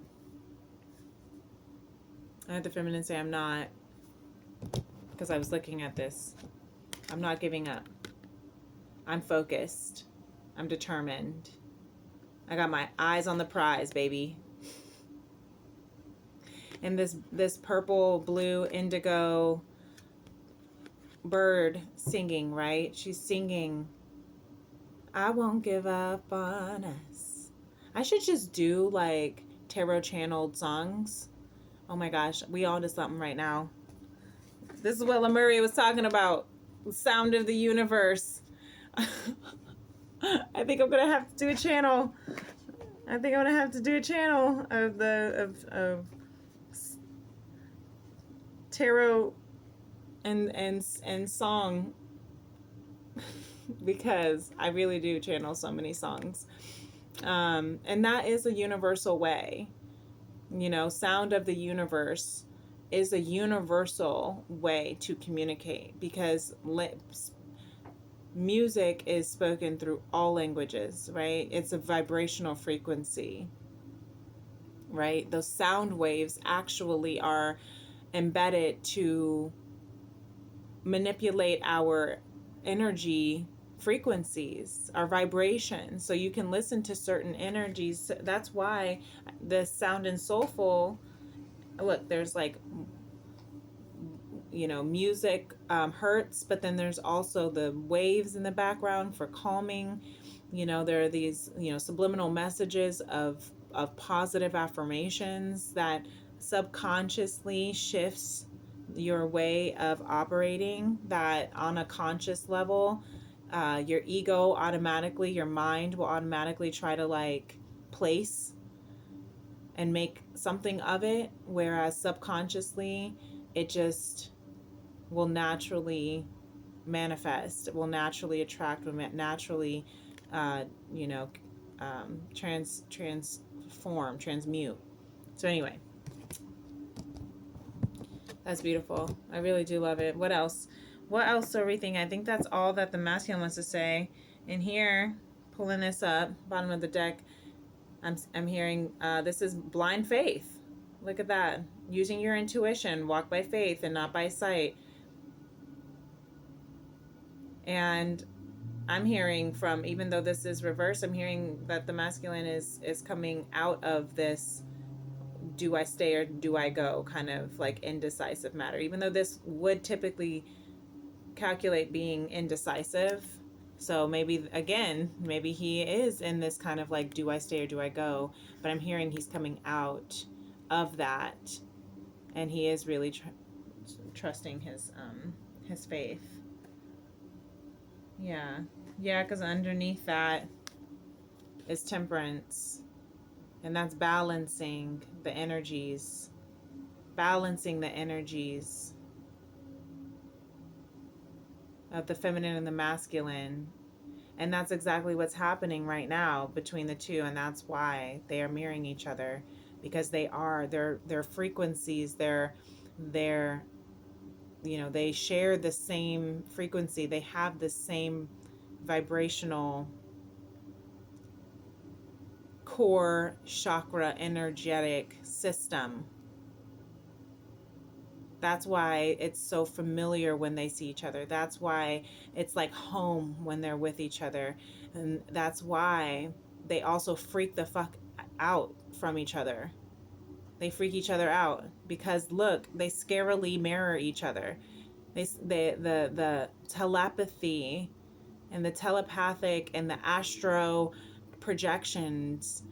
I heard the feminine say, I'm not, because I was looking at this. I'm not giving up. I'm focused. I'm determined. I got my eyes on the prize, baby. And this purple, blue, indigo bird singing, right? She's singing, I won't give up on us. I should just do like tarot channeled songs. Oh my gosh, we on to something right now. This is what Lemuria was talking about. The sound of the universe. I think I'm gonna have to do a channel. I think I'm gonna have to do a channel of tarot and song, because I really do channel so many songs. And that is a universal way. Sound of the universe is a universal way to communicate, because music is spoken through all languages, right? It's a vibrational frequency, right? Those sound waves actually are embedded to manipulate our energy frequencies, our vibrations, so you can listen to certain energies. That's why the Sound and Soulful, look, there's like, music hurts, but then there's also the waves in the background for calming. There are these, subliminal messages of positive affirmations that subconsciously shifts your way of operating, that on a conscious level, your ego automatically, your mind will automatically try to like place and make something of it, whereas subconsciously it just will naturally manifest, it will naturally attract, will naturally transform, transmute. So anyway, that's beautiful. I really do love it. What else are we thinking? I think that's all that the masculine wants to say. In here, pulling this up, bottom of the deck, I'm hearing this is blind faith. Look at that. Using your intuition, walk by faith and not by sight. And I'm hearing from, even though this is reversed, I'm hearing that the masculine is coming out of this do I stay or do I go kind of like indecisive matter, even though this would typically calculate being indecisive. So maybe he is in this kind of like, do I stay or do I go? But I'm hearing he's coming out of that, and he is really trusting his faith. Yeah, because underneath that is temperance, and that's balancing the energies of the feminine and the masculine. And that's exactly what's happening right now between the two, and that's why they are mirroring each other, because their frequencies, they share the same frequency, they have the same vibrational core chakra energetic system. That's why it's so familiar when they see each other. That's why it's like home when they're with each other. And that's why they also freak the fuck out from each other. They freak each other out because, look, they scarily mirror each other. The telepathy and the telepathic and the astro projections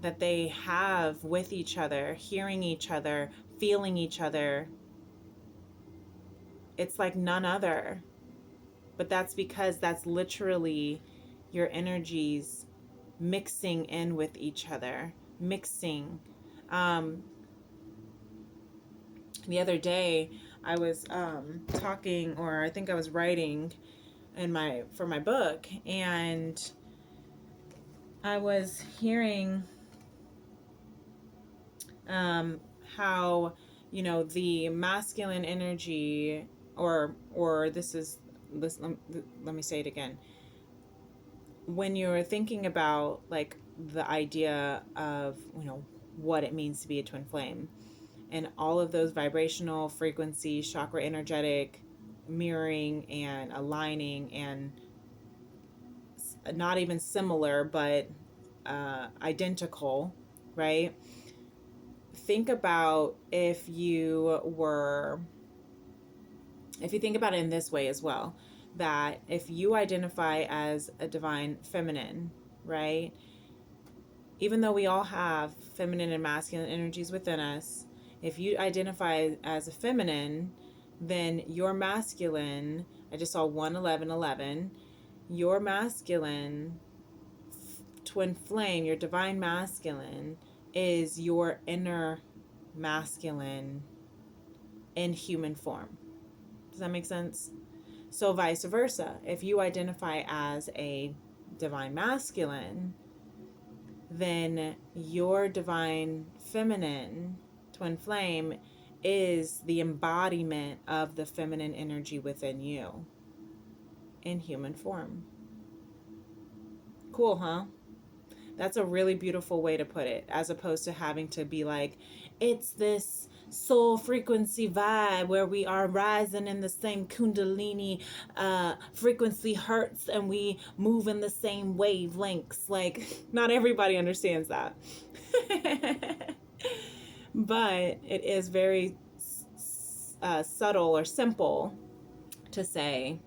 that they have with each other, hearing each other, feeling each other, it's like none other. But that's because that's literally your energies mixing in with each other, mixing. Um, the other day, I was talking, or I think I was writing for my book, and I was hearing how, you know, the masculine energy, or let me say it again. When you're thinking about like the idea of, you know, what it means to be a twin flame, and all of those vibrational frequencies, chakra energetic mirroring and aligning, and not even similar, but identical, right? Think about if you think about it in this way as well, that if you identify as a divine feminine, right? Even though we all have feminine and masculine energies within us, if you identify as a feminine, then your masculine, I just saw 11111, your masculine twin flame, your divine masculine, is your inner masculine in human form. Does that make sense? So vice versa, if you identify as a divine masculine, then your divine feminine twin flame is the embodiment of the feminine energy within you in human form. Cool, huh? That's a really beautiful way to put it, as opposed to having to be like, it's this soul frequency vibe where we are rising in the same kundalini frequency hertz, and we move in the same wavelengths. Like, not everybody understands that. But it is very subtle or simple to say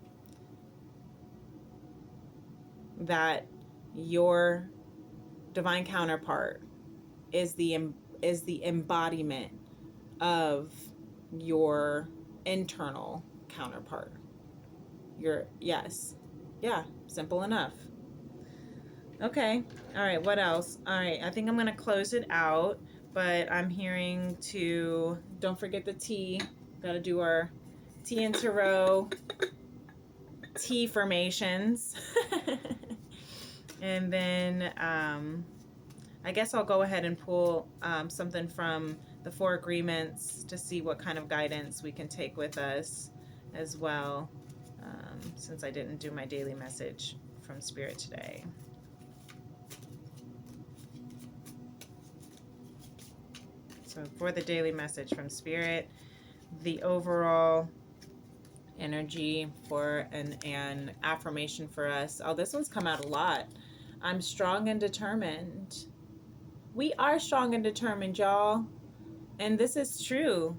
that your divine counterpart is the embodiment of your internal counterpart. Yeah, simple enough. Okay, all right, what else? All right, I think I'm gonna close it out, but I'm hearing to, don't forget the tea. Gotta do our tea and tarot tea formations. And then I guess I'll go ahead and pull something from the Four Agreements to see what kind of guidance we can take with us as well, since I didn't do my daily message from Spirit today. So for the daily message from Spirit, the overall energy for an affirmation for us. Oh, this one's come out a lot. I'm strong and determined. We are strong and determined, y'all. And this is true.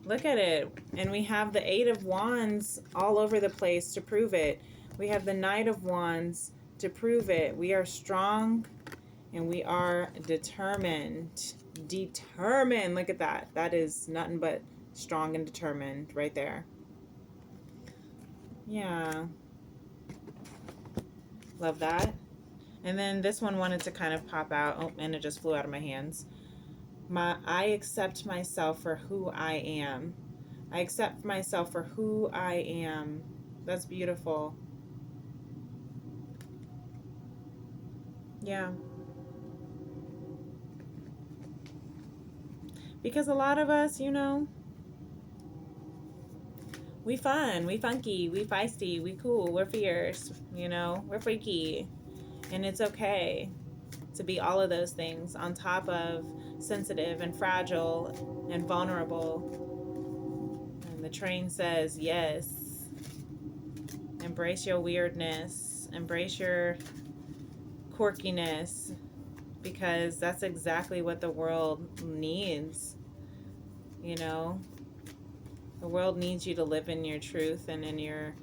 Look at it. And we have the Eight of Wands all over the place to prove it. We have the Knight of Wands to prove it. We are strong and we are determined. Determined. Look at that. That is nothing but strong and determined right there. Yeah. Love that. And then this one wanted to kind of pop out. Oh, and it just flew out of my hands. I accept myself for who I am. I accept myself for who I am. That's beautiful. Yeah. Because a lot of us, you know, we fun, we funky, we feisty, we cool, we're fierce, you know, we're freaky. And it's okay to be all of those things on top of sensitive and fragile and vulnerable. And the train says, yes, embrace your weirdness, embrace your quirkiness, because that's exactly what the world needs. You know, The world needs you to live in your truth and in your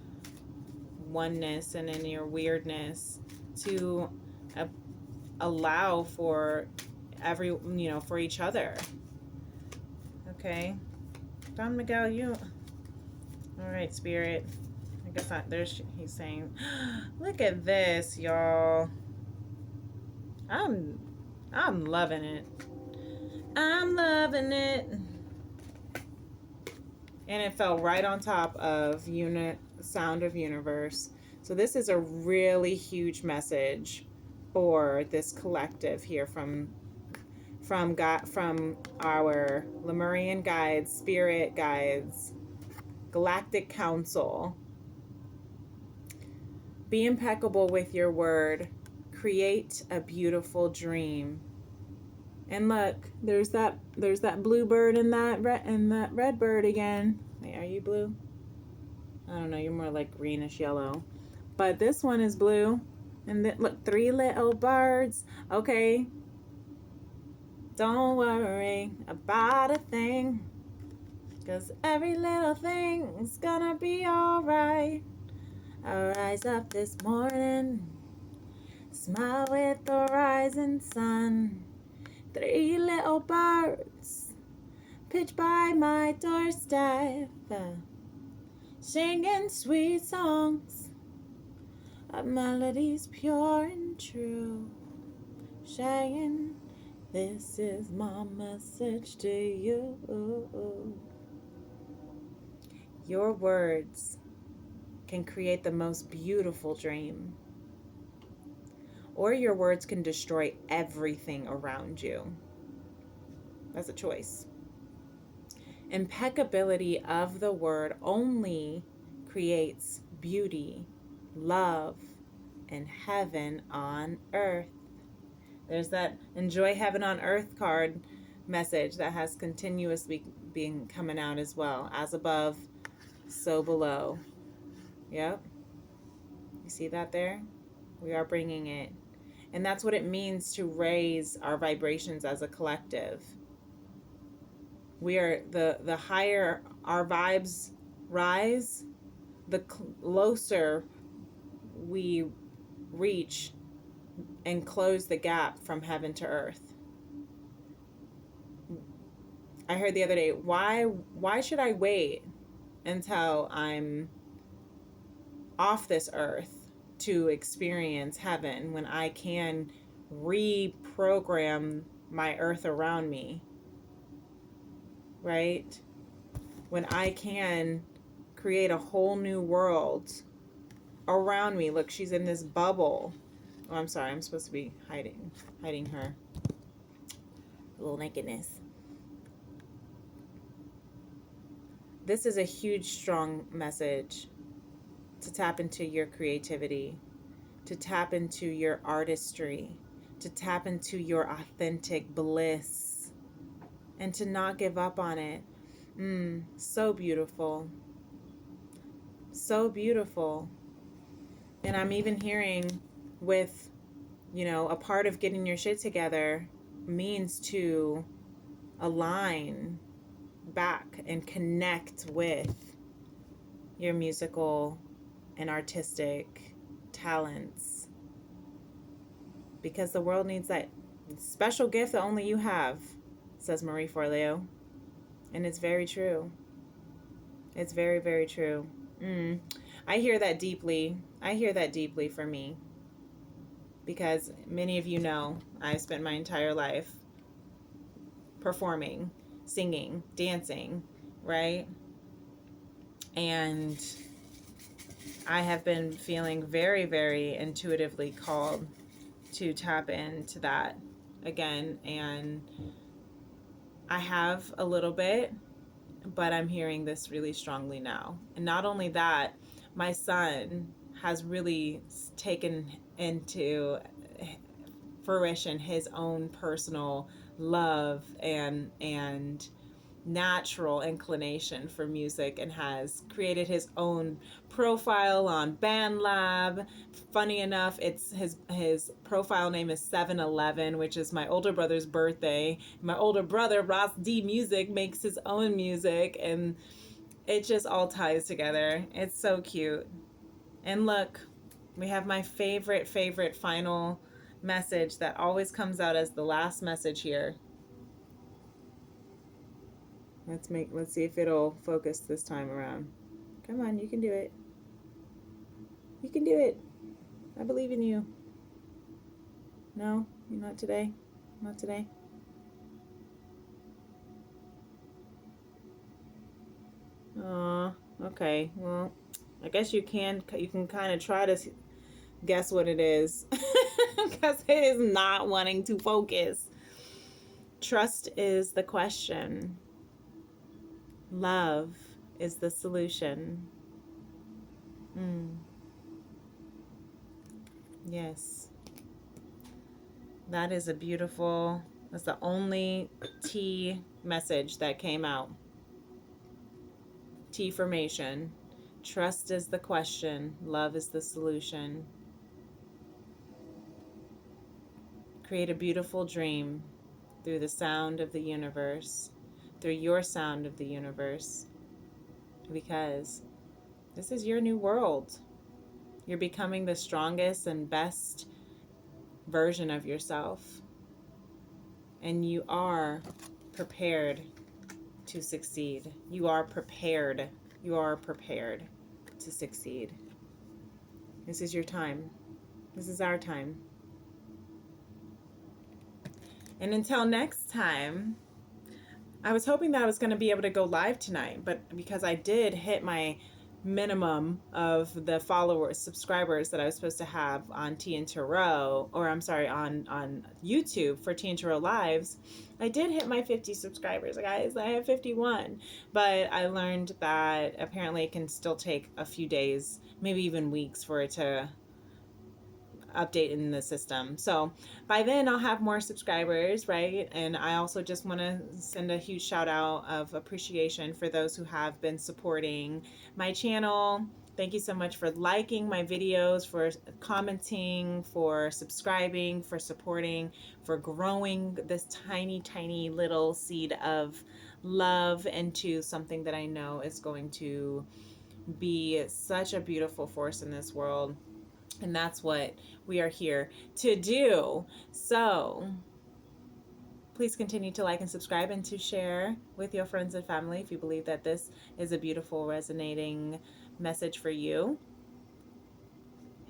oneness and in your weirdness to allow for for each other. Okay. Don Miguel, you... All right, Spirit. I guess he's saying, look at this, y'all. I'm loving it. I'm loving it. And it fell right on top of Sound of Universe. So this is a really huge message for this collective here from God, from our Lemurian guides, spirit guides, galactic council. Be impeccable with your word. Create a beautiful dream. And look, there's that blue bird and that red bird again. Wait, are you blue? I don't know, you're more like greenish yellow. But this one is blue. And look, 3 little birds. Okay. Don't worry about a thing, 'cause every little thing's gonna be alright. I rise up this morning, smile with the rising sun. 3 little birds pitch by my doorstep, singing sweet songs of melodies pure and true, saying, this is my message to you. Your words can create the most beautiful dream, or your words can destroy everything around you. That's a choice. Impeccability of the word only creates beauty, love, and heaven on earth. There's that enjoy heaven on earth card message that has continuously been coming out as well. As above, so below. Yep. You see that there? We are bringing it. And that's what it means to raise our vibrations as a collective. We are, the higher our vibes rise, the closer we reach and close the gap from heaven to earth. I heard the other day, why should I wait until I'm off this earth to experience heaven when I can reprogram my earth around me, right? When I can create a whole new world around me. Look, she's in this bubble. Oh, I'm sorry. I'm supposed to be hiding her little nakedness. This is a huge, strong message to tap into your creativity, to tap into your artistry, to tap into your authentic bliss, and to not give up on it. So beautiful. So beautiful. And I'm even hearing with, a part of getting your shit together means to align back and connect with your musical and artistic talents, because the world needs that special gift that only you have, says Marie Forleo. And it's very true. It's very, very true. I hear that deeply. I hear that deeply for me, because many of you know I spent my entire life performing, singing, dancing, right? And I have been feeling very, very intuitively called to tap into that again. And I have a little bit, but I'm hearing this really strongly now. And not only that, my son has really taken into fruition his own personal love and natural inclination for music, and has created his own profile on BandLab. Funny enough, it's his profile name is 711, which is my older brother's birthday. My older brother, Ross D Music, makes his own music, and it just all ties together. It's so cute. And look, we have my favorite final message that always comes out as the last message here. Let's see if it'll focus this time around. Come on, you can do it. You can do it. I believe in you. No, not today. Not today. Okay. Well, I guess you can kind of try to guess what it is because it is not wanting to focus. Trust is the question. Love is the solution. Yes. That is a beautiful, that's the only T message that came out. T formation. Trust is the question. Love is the solution. Create a beautiful dream through the sound of the universe, through your sound of the universe, because this is your new world. You're becoming the strongest and best version of yourself, and you are prepared to succeed. You are prepared. You are prepared to succeed. This is your time. This is our time. And until next time, I was hoping that I was going to be able to go live tonight, but because I did hit my minimum of the followers, subscribers that I was supposed to have on Tea and Tarot, or I'm sorry, on YouTube for Tea and Tarot Lives, I did hit my 50 subscribers, guys. I have 51, but I learned that apparently it can still take a few days, maybe even weeks for it to update in the system. So by then I'll have more subscribers, right? And I also just want to send a huge shout out of appreciation for those who have been supporting my channel. Thank you so much for liking my videos, for commenting, for subscribing, for supporting, for growing this tiny little seed of love into something that I know is going to be such a beautiful force in this world. And that's what we are here to do. So please continue to like and subscribe and to share with your friends and family if you believe that this is a beautiful, resonating message for you.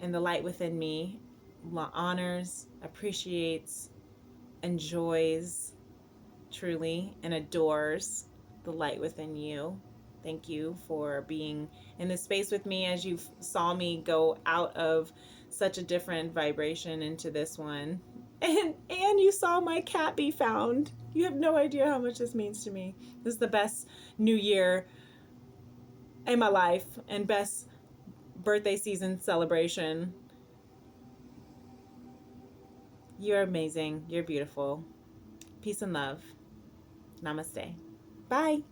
And the light within me honors, appreciates, enjoys truly, and adores the light within you. Thank you for being in this space with me as you saw me go out of such a different vibration into this one. And you saw my cat be found. You have no idea how much this means to me. This is the best new year in my life and best birthday season celebration. You're amazing. You're beautiful. Peace and love. Namaste. Bye.